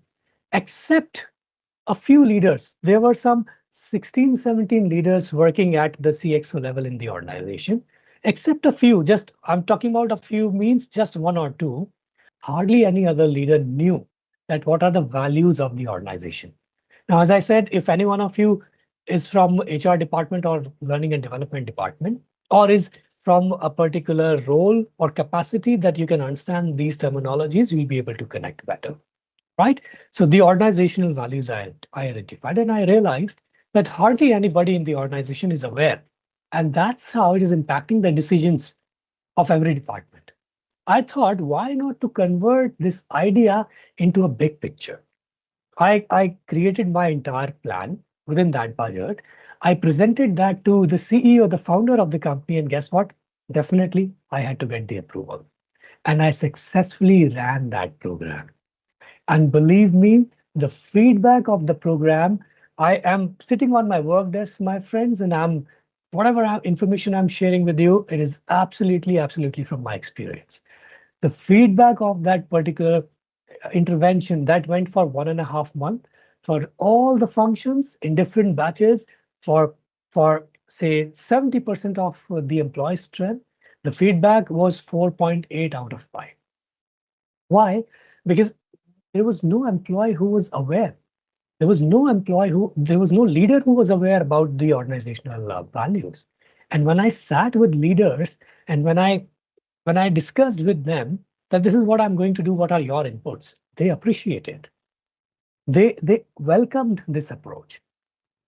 B: except a few leaders, there were some 16, 17 leaders working at the CXO level in the organization, except a few, just I'm talking about a few means just one or two, hardly any other leader knew that what are the values of the organization. Now, as I said, if any one of you is from HR department or learning and development department, or is from a particular role or capacity that you can understand these terminologies, you'll be able to connect better, right? So the organizational values I identified, and I realized that hardly anybody in the organization is aware. And that's how it is impacting the decisions of every department. I thought, why not to convert this idea into a big picture? I created my entire plan within that budget. I presented that to the CEO, the founder of the company, and guess what? Definitely, I had to get the approval. And I successfully ran that program. And believe me, the feedback of the program, I am sitting on my work desk, my friends, and whatever information I'm sharing with you, it is absolutely, absolutely from my experience. The feedback of that particular intervention that went for 1.5 months for all the functions in different batches for say 70% of the employee strength, the feedback was 4.8 out of 5. Why? Because there was no employee who was aware. There was no leader who was aware about the organizational values. And when I sat with leaders and when I discussed with them that this is what I'm going to do, what are your inputs, they appreciated. They welcomed this approach,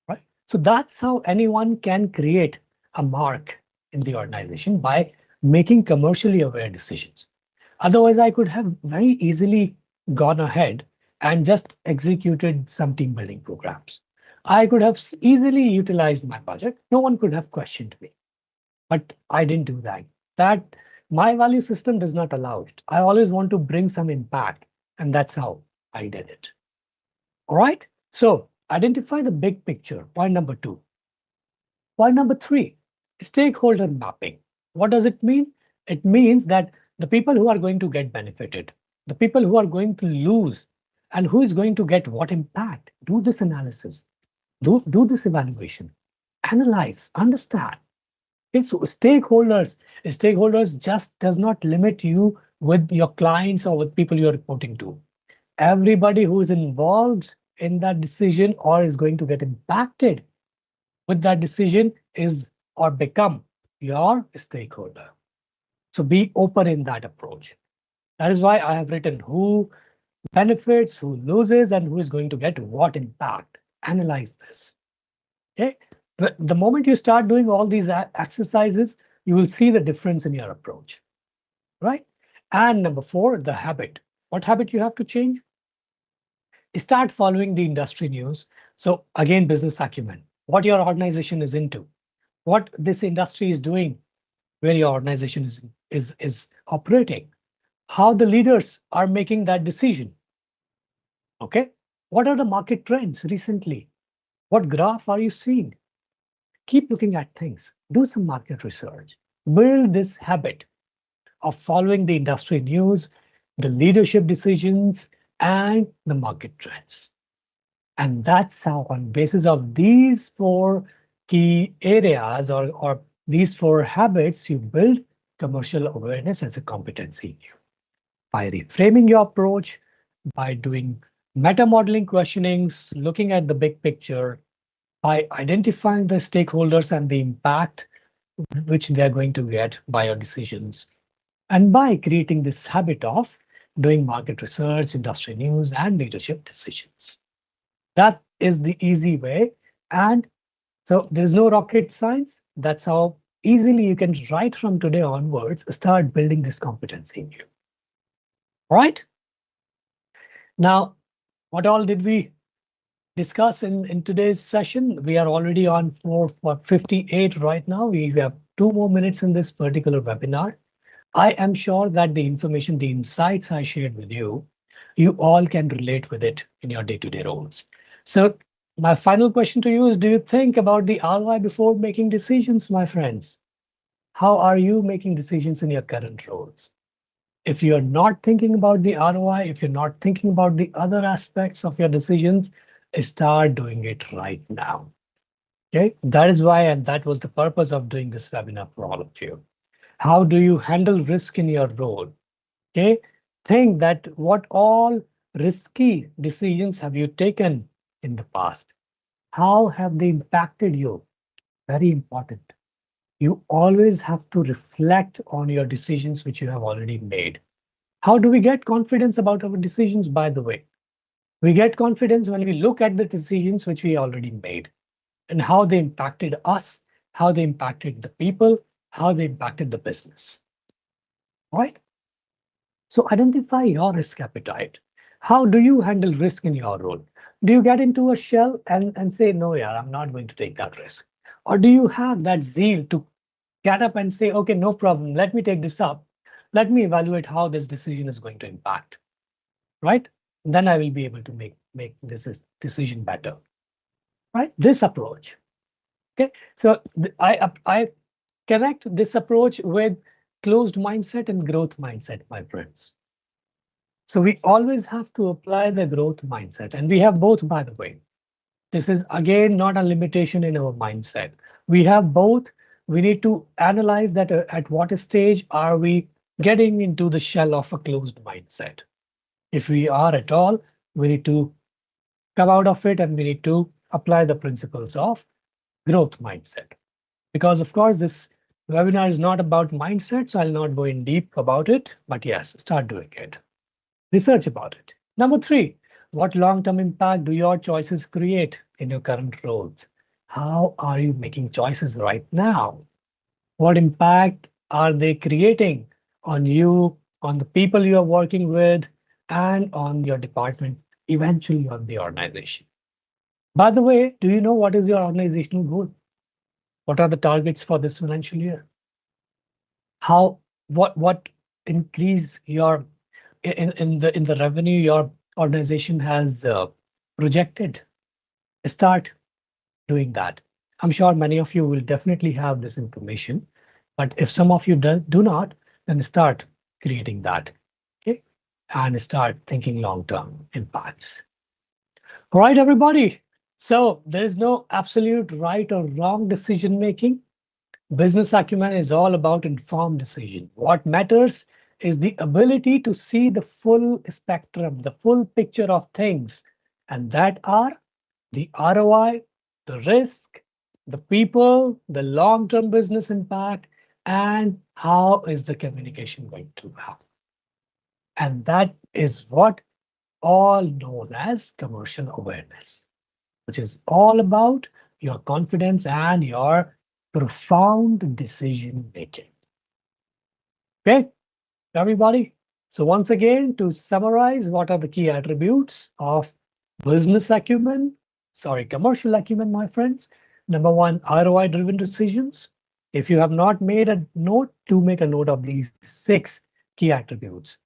B: right? So that's how anyone can create a mark in the organization by making commercially aware decisions. Otherwise, I could have very easily gone ahead and just executed some team building programs. I could have easily utilized my budget. No one could have questioned me. But I didn't do that. That my value system does not allow it. I always want to bring some impact, and that's how I did it. All right. So identify the big picture. Point number two. Point number three, stakeholder mapping. What does it mean? It means that the people who are going to get benefited, the people who are going to lose, and who is going to get what impact. Do this analysis. Do this evaluation. Analyze, understand. Okay, so stakeholders just does not limit you with your clients or with people you're reporting to. Everybody who is involved in that decision or is going to get impacted with that decision is or become your stakeholder. So be open in that approach. That is why I have written who benefits, who loses, and who is going to get what impact. Analyze this. Okay. But the moment you start doing all these exercises, you will see the difference in your approach, right? And number four, the habit. What habit you have to change? Start following the industry news. So again, business acumen, what your organization is into, what this industry is doing, where your organization is operating, how the leaders are making that decision. Okay, what are the market trends recently? What graph are you seeing? Keep looking at things, do some market research, build this habit of following the industry news, the leadership decisions, and the market trends. And that's how, on basis of these four key areas or these four habits, you build commercial awareness as a competency by reframing your approach, by doing meta modeling questionings, looking at the big picture, by identifying the stakeholders and the impact which they're going to get by your decisions, and by creating this habit of doing market research, industry news, and leadership decisions. That is the easy way. And so there's no rocket science. That's how easily you can, right from today onwards, start building this competency in you. All right. Now, what all did we discuss in today's session? We are already on for 58 right now. We have 2 more minutes in this particular webinar. I am sure that the information, the insights I shared with you, you all can relate with it in your day-to-day roles. So my final question to you is, do you think about the ROI before making decisions, my friends? How are you making decisions in your current roles? If you're not thinking about the ROI, if you're not thinking about the other aspects of your decisions, start doing it right now. Okay, that is why, and that was the purpose of doing this webinar for all of you. How do you handle risk in your role? Okay, think that what all risky decisions have you taken in the past? How have they impacted you? Very important. You always have to reflect on your decisions which you have already made. How do we get confidence about our decisions, by the way? We get confidence when we look at the decisions which we already made and how they impacted us, how they impacted the people, how they impacted the business. Right? So identify your risk appetite. How do you handle risk in your role? Do you get into a shell and say, no, yeah, I'm not going to take that risk? Or do you have that zeal to get up and say, okay, no problem, let me take this up. Let me evaluate how this decision is going to impact, right? Then I will be able to make this decision better, right? This approach. Okay, so I connect this approach with closed mindset and growth mindset, my friends. So we always have to apply the growth mindset, and we have both, by the way. This is again not a limitation in our mindset. We have both. We need to analyze that at what stage are we getting into the shell of a closed mindset. If we are at all, we need to come out of it and we need to apply the principles of growth mindset. Because of course, this webinar is not about mindset, so I'll not go in deep about it, but yes, start doing it. Research about it. Number three, what long-term impact do your choices create in your current roles? How are you making choices right now? What impact are they creating on you, on the people you are working with, and on your department, eventually on the organization? By the way, do you know what is your organizational goal? What are the targets for this financial year? How, what increase your in the revenue your organization has projected? Start doing that. I'm sure many of you will definitely have this information, but if some of you do not, then start creating that. Okay, and start thinking long-term impacts. All right, everybody. So there is no absolute right or wrong decision making. Business acumen is all about informed decision. What matters is the ability to see the full spectrum, the full picture of things, and that are the ROI, the risk, the people, the long-term business impact, and how is the communication going to happen. And that is what all known as commercial awareness, which is all about your confidence and your profound decision making. Okay, everybody. So once again, to summarize, what are the key attributes of business acumen? Sorry, commercial acumen, my friends. Number one, ROI driven decisions. If you have not made a note, to make a note of these six key attributes.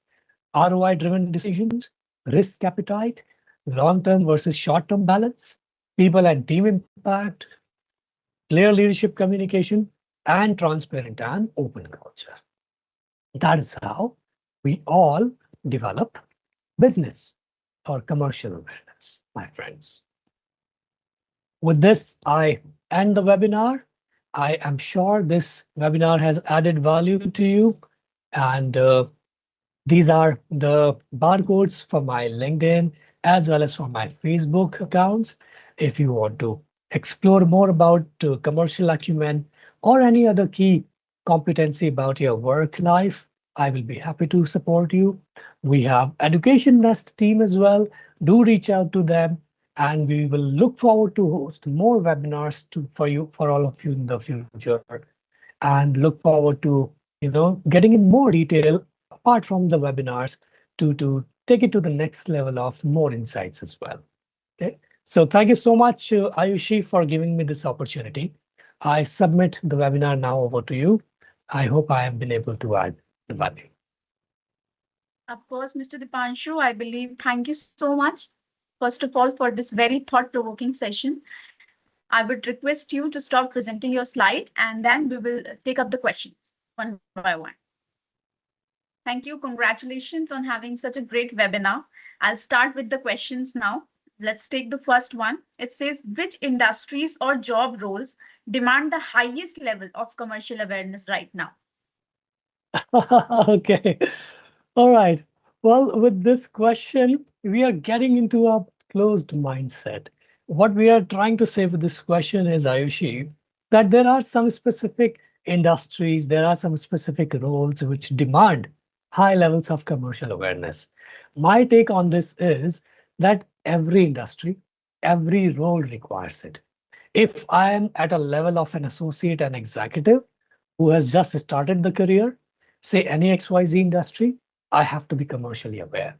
B: ROI driven decisions, risk appetite, long-term versus short-term balance, people and team impact, clear leadership communication, and transparent and open culture. That is how we all develop business or commercial awareness, my friends. With this, I end the webinar. I am sure this webinar has added value to you, and these are the barcodes for my LinkedIn as well as for my Facebook accounts. If you want to explore more about commercial acumen or any other key competency about your work life, I will be happy to support you. We have EducationNest team as well. Do reach out to them, and we will look forward to host more webinars for you, for all of you in the future, and look forward to getting in more detail apart from the webinars to take it to the next level of more insights as well. Okay, so thank you so much, Ayushi, for giving me this opportunity. I submit the webinar now over to you. I hope I have been able to add the value.
A: Of course, Mr. Dipanshu, I believe. Thank you so much, first of all, for this very thought provoking session. I would request you to stop presenting your slide and then we will take up the questions one by one. Thank you. Congratulations on having such a great webinar. I'll start with the questions now. Let's take the first one. It says, which industries or job roles demand the highest level of commercial awareness right now?
B: Okay. All right. Well, with this question, we are getting into a closed mindset. What we are trying to say with this question is, Ayushi, that there are some specific industries, there are some specific roles which demand high levels of commercial awareness. My take on this is that every industry, every role requires it. If I am at a level of an associate and executive who has just started the career, say any XYZ industry, I have to be commercially aware.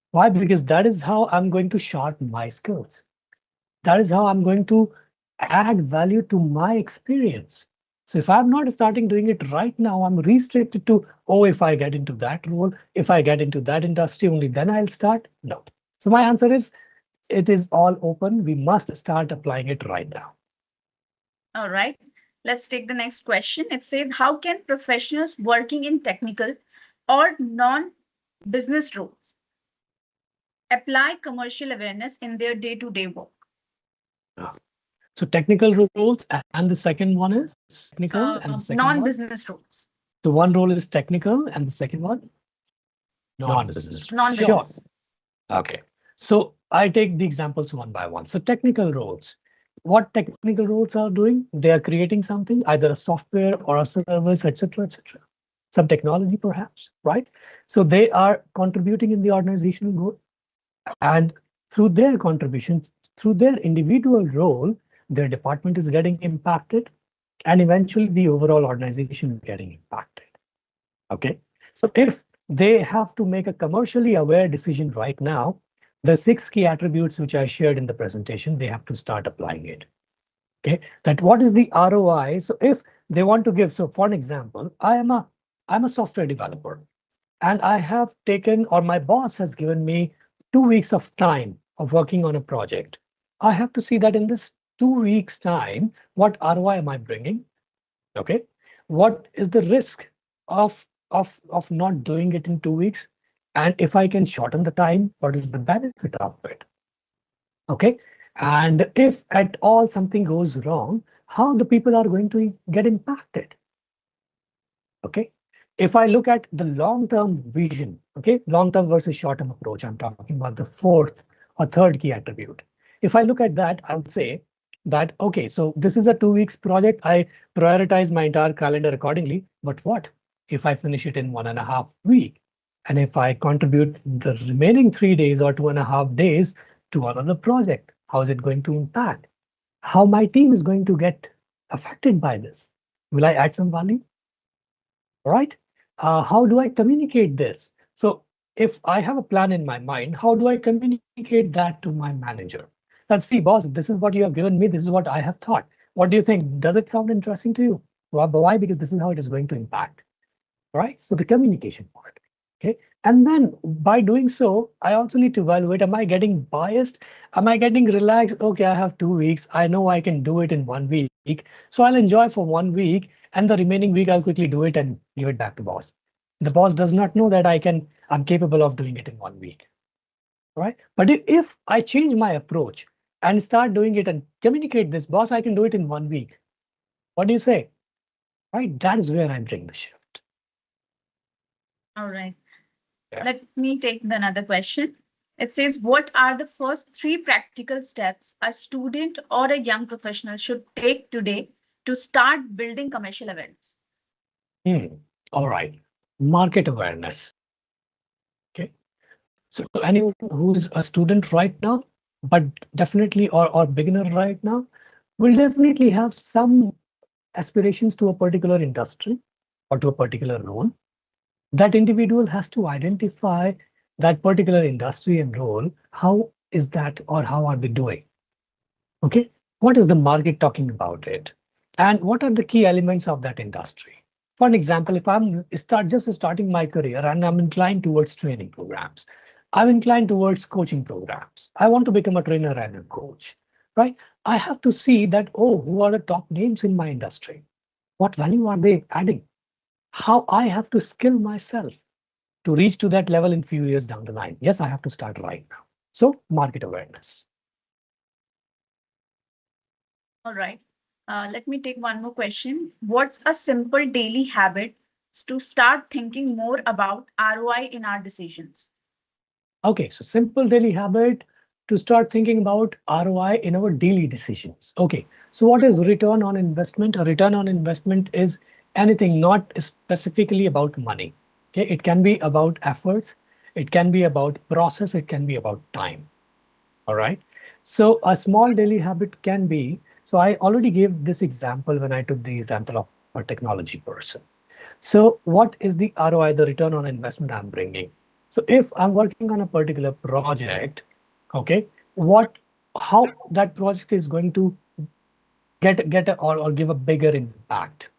B: Why? Because that is how I'm going to sharpen my skills. That is how I'm going to add value to my experience. So if I'm not starting doing it right now, I'm restricted to, oh, if I get into that role, if I get into that industry, only then I'll start. No. So my answer is, it is all open. We must start applying it right now.
A: All right. Let's take the next question. It says, how can professionals working in technical or non-business roles apply commercial awareness in their day-to-day work?
B: So technical roles, and the second one is technical, and the second one.
A: Non-business roles.
B: So one role is technical, and the second one non-business. Sure.
A: Non-business.
B: Okay. So I take the examples one by one. So technical roles. What technical roles are doing? They are creating something, either a software or a service, etc., etc. Some technology, perhaps, right? So they are contributing in the organizational growth, and through their contributions, through their individual role, their department is getting impacted, and eventually the overall organization is getting impacted. Okay, so if they have to make a commercially aware decision right now, the 6 key attributes which I shared in the presentation, they have to start applying it. Okay, that what is the ROI? So if they want to give, so for an example, I'm a software developer, and I have taken, or my boss has given me 2 weeks of time of working on a project. I have to see that in this 2 weeks time, what ROI am I bringing? Okay, what is the risk of not doing it in 2 weeks? And if I can shorten the time, what is the benefit of it? Okay, and if at all something goes wrong, how the people are going to get impacted? Okay, if I look at the long-term vision, okay, long-term versus short-term approach, I'm talking about the fourth or third key attribute. If I look at that, I would say that, okay, so this is a 2 weeks project. I prioritize my entire calendar accordingly. But what if I finish it in 1.5 weeks? And if I contribute the remaining 3 days or 2.5 days to another project, how is it going to impact? How my team is going to get affected by this? Will I add some value? All right. How do I communicate this? So if I have a plan in my mind, how do I communicate that to my manager? Let's see, boss, this is what you have given me. This is what I have thought. What do you think? Does it sound interesting to you? Well, why? Because this is how it is going to impact. All right. So the communication part. Okay. And then by doing so, I also need to evaluate, am I getting biased? Am I getting relaxed? Okay, I have 2 weeks. I know I can do it in 1 week. So I'll enjoy for 1 week, and the remaining week I'll quickly do it and give it back to boss. The boss does not know that I'm capable of doing it in 1 week. All right. But if I change my approach and start doing it and communicate this, boss, I can do it in 1 week. What do you say? Right. That is where I bring the shift.
A: All right. Yeah. Let me take another question. It says, what are the first 3 practical steps a student or a young professional should take today to start building commercial awareness?
B: All right. Market awareness. Okay. So anyone who's a student right now, but definitely or beginner right now, will definitely have some aspirations to a particular industry or to a particular role. That individual has to identify that particular industry and role. How is that, or how are they doing? Okay, what is the market talking about it? And what are the key elements of that industry? For an example, if I'm just starting my career and I'm inclined towards training programs, I'm inclined towards coaching programs. I want to become a trainer and a coach, right? I have to see that, oh, who are the top names in my industry? What value are they adding? How I have to skill myself to reach to that level in few years down the line. Yes, I have to start right now. So market awareness.
A: All right. Let me take one more question. What's a simple daily habit to start thinking more about ROI in our decisions?
B: Okay, so simple daily habit to start thinking about ROI in our daily decisions. Okay, so what is return on investment? A return on investment is anything not specifically about money. Okay, it can be about efforts, it can be about process, it can be about time. All right. So a small daily habit can be, so I already gave this example when I took the example of a technology person. So what is the ROI, the return on investment I'm bringing? So if I'm working on a particular project, okay, what, how that project is going to or give a bigger impact?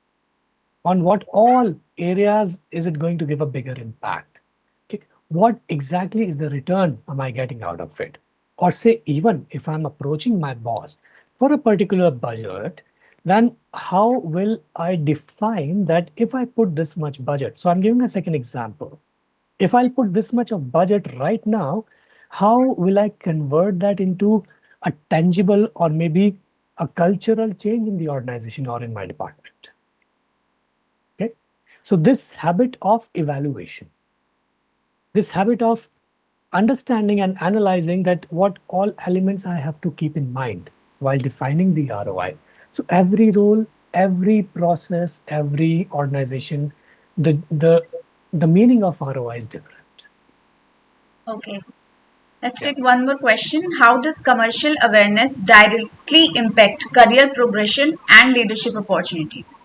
B: On what all areas is it going to give a bigger impact? Okay, what exactly is the return am I getting out of it? Or say, even if I'm approaching my boss for a particular budget, then how will I define that if I put this much budget? So I'm giving a second example. If I'll put this much of budget right now, how will I convert that into a tangible or maybe a cultural change in the organization or in my department? Okay. So this habit of evaluation, this habit of understanding and analyzing that what all elements I have to keep in mind while defining the ROI. So every role, every process, every organization, the the the meaning of ROI is different.
A: Okay. Let's
B: Yeah.
A: take one more question. How does commercial awareness directly impact career progression and leadership opportunities?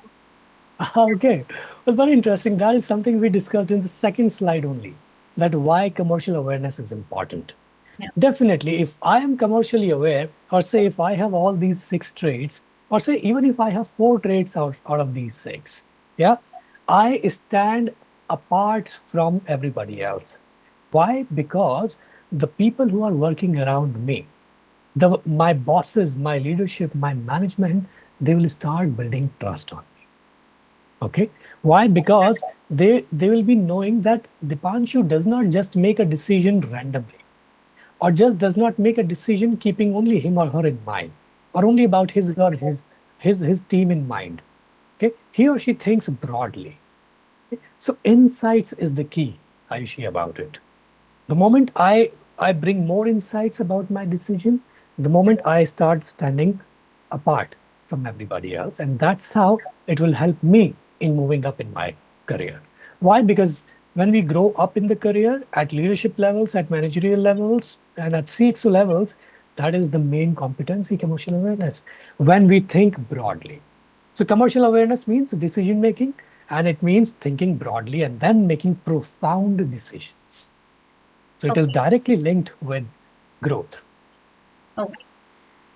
B: Okay, well, very interesting. That is something we discussed in the second slide only, that why commercial awareness is important.
A: Yeah.
B: Definitely, if I am commercially aware, or say if I have all these six traits, or say even if I have four traits out of these six, yeah, I stand apart from everybody else. Why? Because the people who are working around me, my bosses, my leadership, my management, they will start building trust on me. Okay. Why? Because they will be knowing that Dipanshu does not just make a decision randomly, or just does not make a decision keeping only him or her in mind, or only about his team in mind. Okay. He or she thinks broadly. Okay? So insights is the key, Ayushi, about it. The moment I bring more insights about my decision, the moment I start standing apart from everybody else, and that's how it will help me in moving up in my career. Why? Because when we grow up in the career at leadership levels, at managerial levels, and at CXO levels, that is the main competency, commercial awareness, when we think broadly. So commercial awareness means decision making, and it means thinking broadly and then making profound decisions. So it is
A: Okay.
B: directly linked with growth.
A: Okay.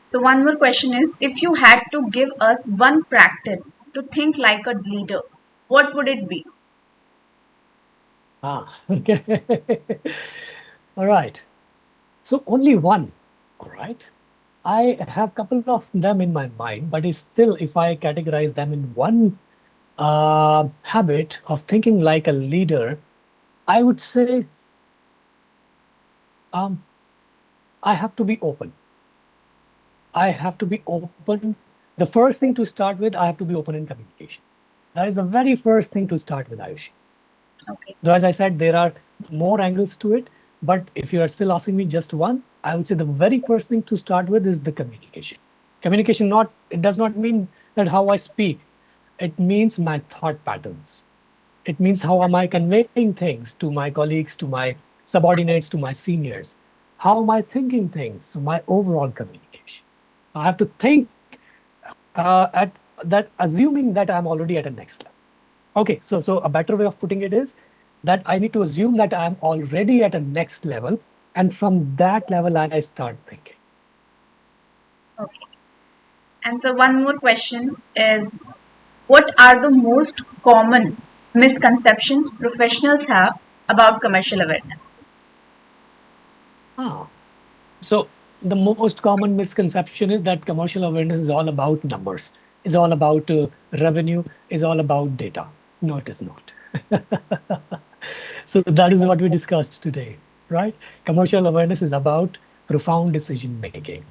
A: So one more question is, if you had to give us one practice to think like a leader, what would it be?
B: Ah, okay. All right. So only one. All right. I have a couple of them in my mind, but it's still, if I categorize them in one habit of thinking like a leader, I would say um, I have to be open. I have to be open. The first thing to start with, I have to be open in communication. That is the very first thing to start with, Ayushi.
A: Okay.
B: Though, as I said, there are more angles to it. But if you are still asking me just one, I would say the very first thing to start with is the communication. Communication, not, it does not mean that how I speak. It means my thought patterns. It means how am I conveying things to my colleagues, to my subordinates, to my seniors. How am I thinking things? So my overall communication. I have to think at that, assuming that I'm already at a next level. Okay, so a better way of putting it is that I need to assume that I'm already at a next level, and from that level I start thinking.
A: Okay. And so one more question is, what are the most common misconceptions professionals have about commercial awareness?
B: Ah, so the most common misconception is that commercial awareness is all about numbers, is all about revenue, is all about data. No, it is not. So that is what we discussed today, right? Commercial awareness is about profound decision making.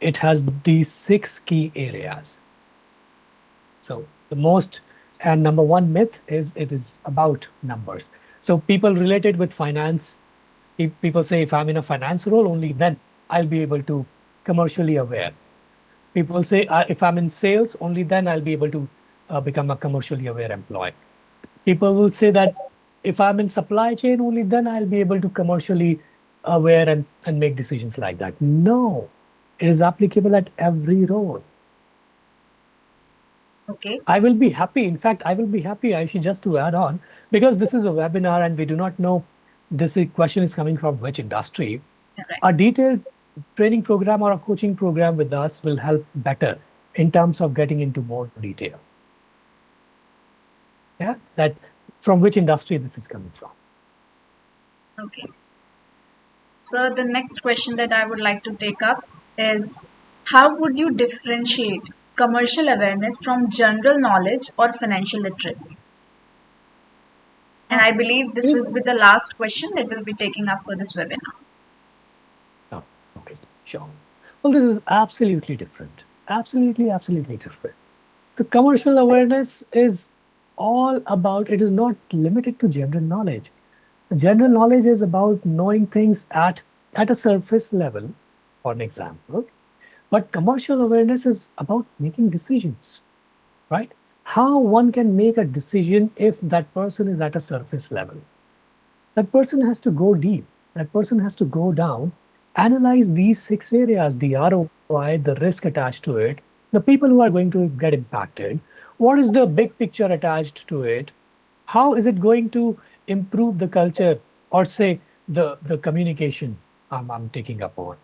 B: It has these six key areas. So the most and number one myth is it is about numbers. So people relate it with finance. People say if I'm in a finance role, only then I'll be able to commercially aware. People say if I'm in sales, only then I'll be able to become a commercially aware employee. People will say that if I'm in supply chain, only then I'll be able to commercially aware and make decisions like that. No, it is applicable at every role.
A: Okay,
B: I will be happy. In fact, I will be happy, Aishi, just to add on, because this is a webinar and we do not know this question is coming from which industry. A
A: right.
B: detailed training program or a coaching program with us will help better in terms of getting into more detail. Yeah, that from which industry this is coming from.
A: Okay. So the next question that I would like to take up is, how would you differentiate commercial awareness from general knowledge or financial literacy? And I
B: Ah,
A: believe
B: it
A: this
B: is.
A: will be the last question that we'll be taking up for this webinar.
B: Oh, okay, sure. Well, this is absolutely different. Absolutely, absolutely different. The commercial awareness is all about, it is not limited to general knowledge. General knowledge is about knowing things at a surface level, for an example. But commercial awareness is about making decisions, right? How one can make a decision if that person is at a surface level. That person has to go deep. That person has to go down, analyze these six areas, the ROI, the risk attached to it, the people who are going to get impacted, what is the big picture attached to it, how is it going to improve the culture or say the communication I'm taking up on.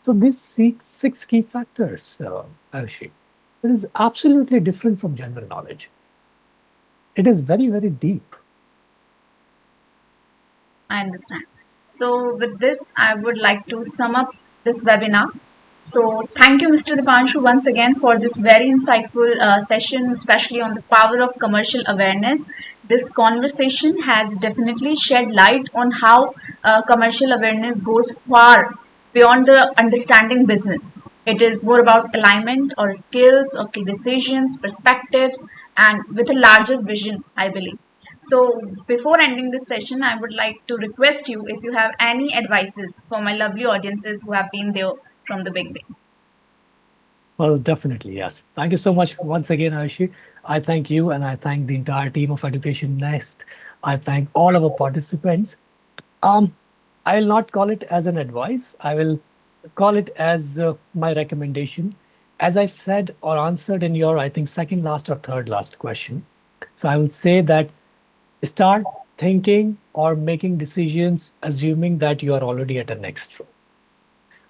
B: So these six key factors, Arshi, it is absolutely different from general knowledge. It is very, very deep.
A: I understand. So, with this, I would like to sum up this webinar. So, thank you, Mr. Dipanshu, once again for this very insightful session, especially on the power of commercial awareness. This conversation has definitely shed light on how commercial awareness goes far beyond the understanding business. It is more about alignment or skills, or key decisions, perspectives, and with a larger vision, I believe. So, before ending this session, I would like to request you if you have any advices for my lovely audiences who have been there from the beginning.
B: Well, definitely, yes. Thank you so much once again, Aishi. I thank you and I thank the entire team of Education Nest. I thank all our participants. Um, I'll not call it as an advice. I will call it as my recommendation. As I said or answered in your, I think, second last or third last question. So I will say that start thinking or making decisions assuming that you are already at a next role.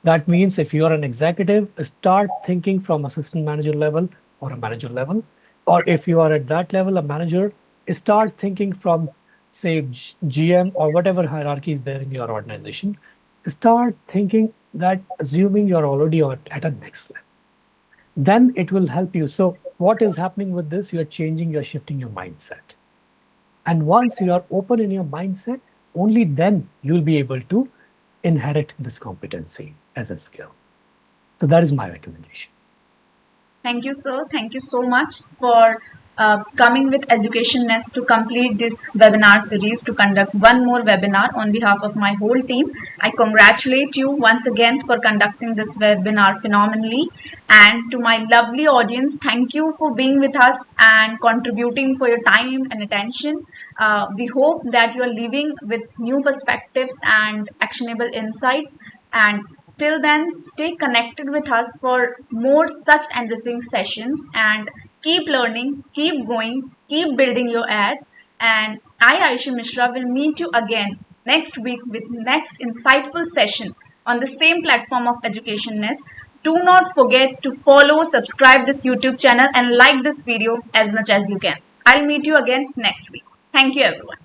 B: That means if you are an executive, start thinking from assistant manager level or a manager level. Or if you are at that level, a manager, start thinking from, say, GM or whatever hierarchy is there in your organization. Start thinking that assuming you're already at a next level. Then it will help you. So, what is happening with this? You're changing, you're shifting your mindset. And once you are open in your mindset, only then you'll be able to inherit this competency as a skill. So that is my recommendation.
A: Thank you, sir. Thank you so much for coming with Education Nest to complete this webinar series to conduct one more webinar on behalf of my whole team. I congratulate you once again for conducting this webinar phenomenally. And to my lovely audience, thank you for being with us and contributing for your time and attention. We hope that you are leaving with new perspectives and actionable insights. And till then, stay connected with us for more such enriching sessions and keep learning, keep going, keep building your edge. And I, Aisha Mishra, will meet you again next week with next insightful session on the same platform of Education Nest. Do not forget to follow, subscribe this YouTube channel and like this video as much as you can. I'll meet you again next week. Thank you everyone.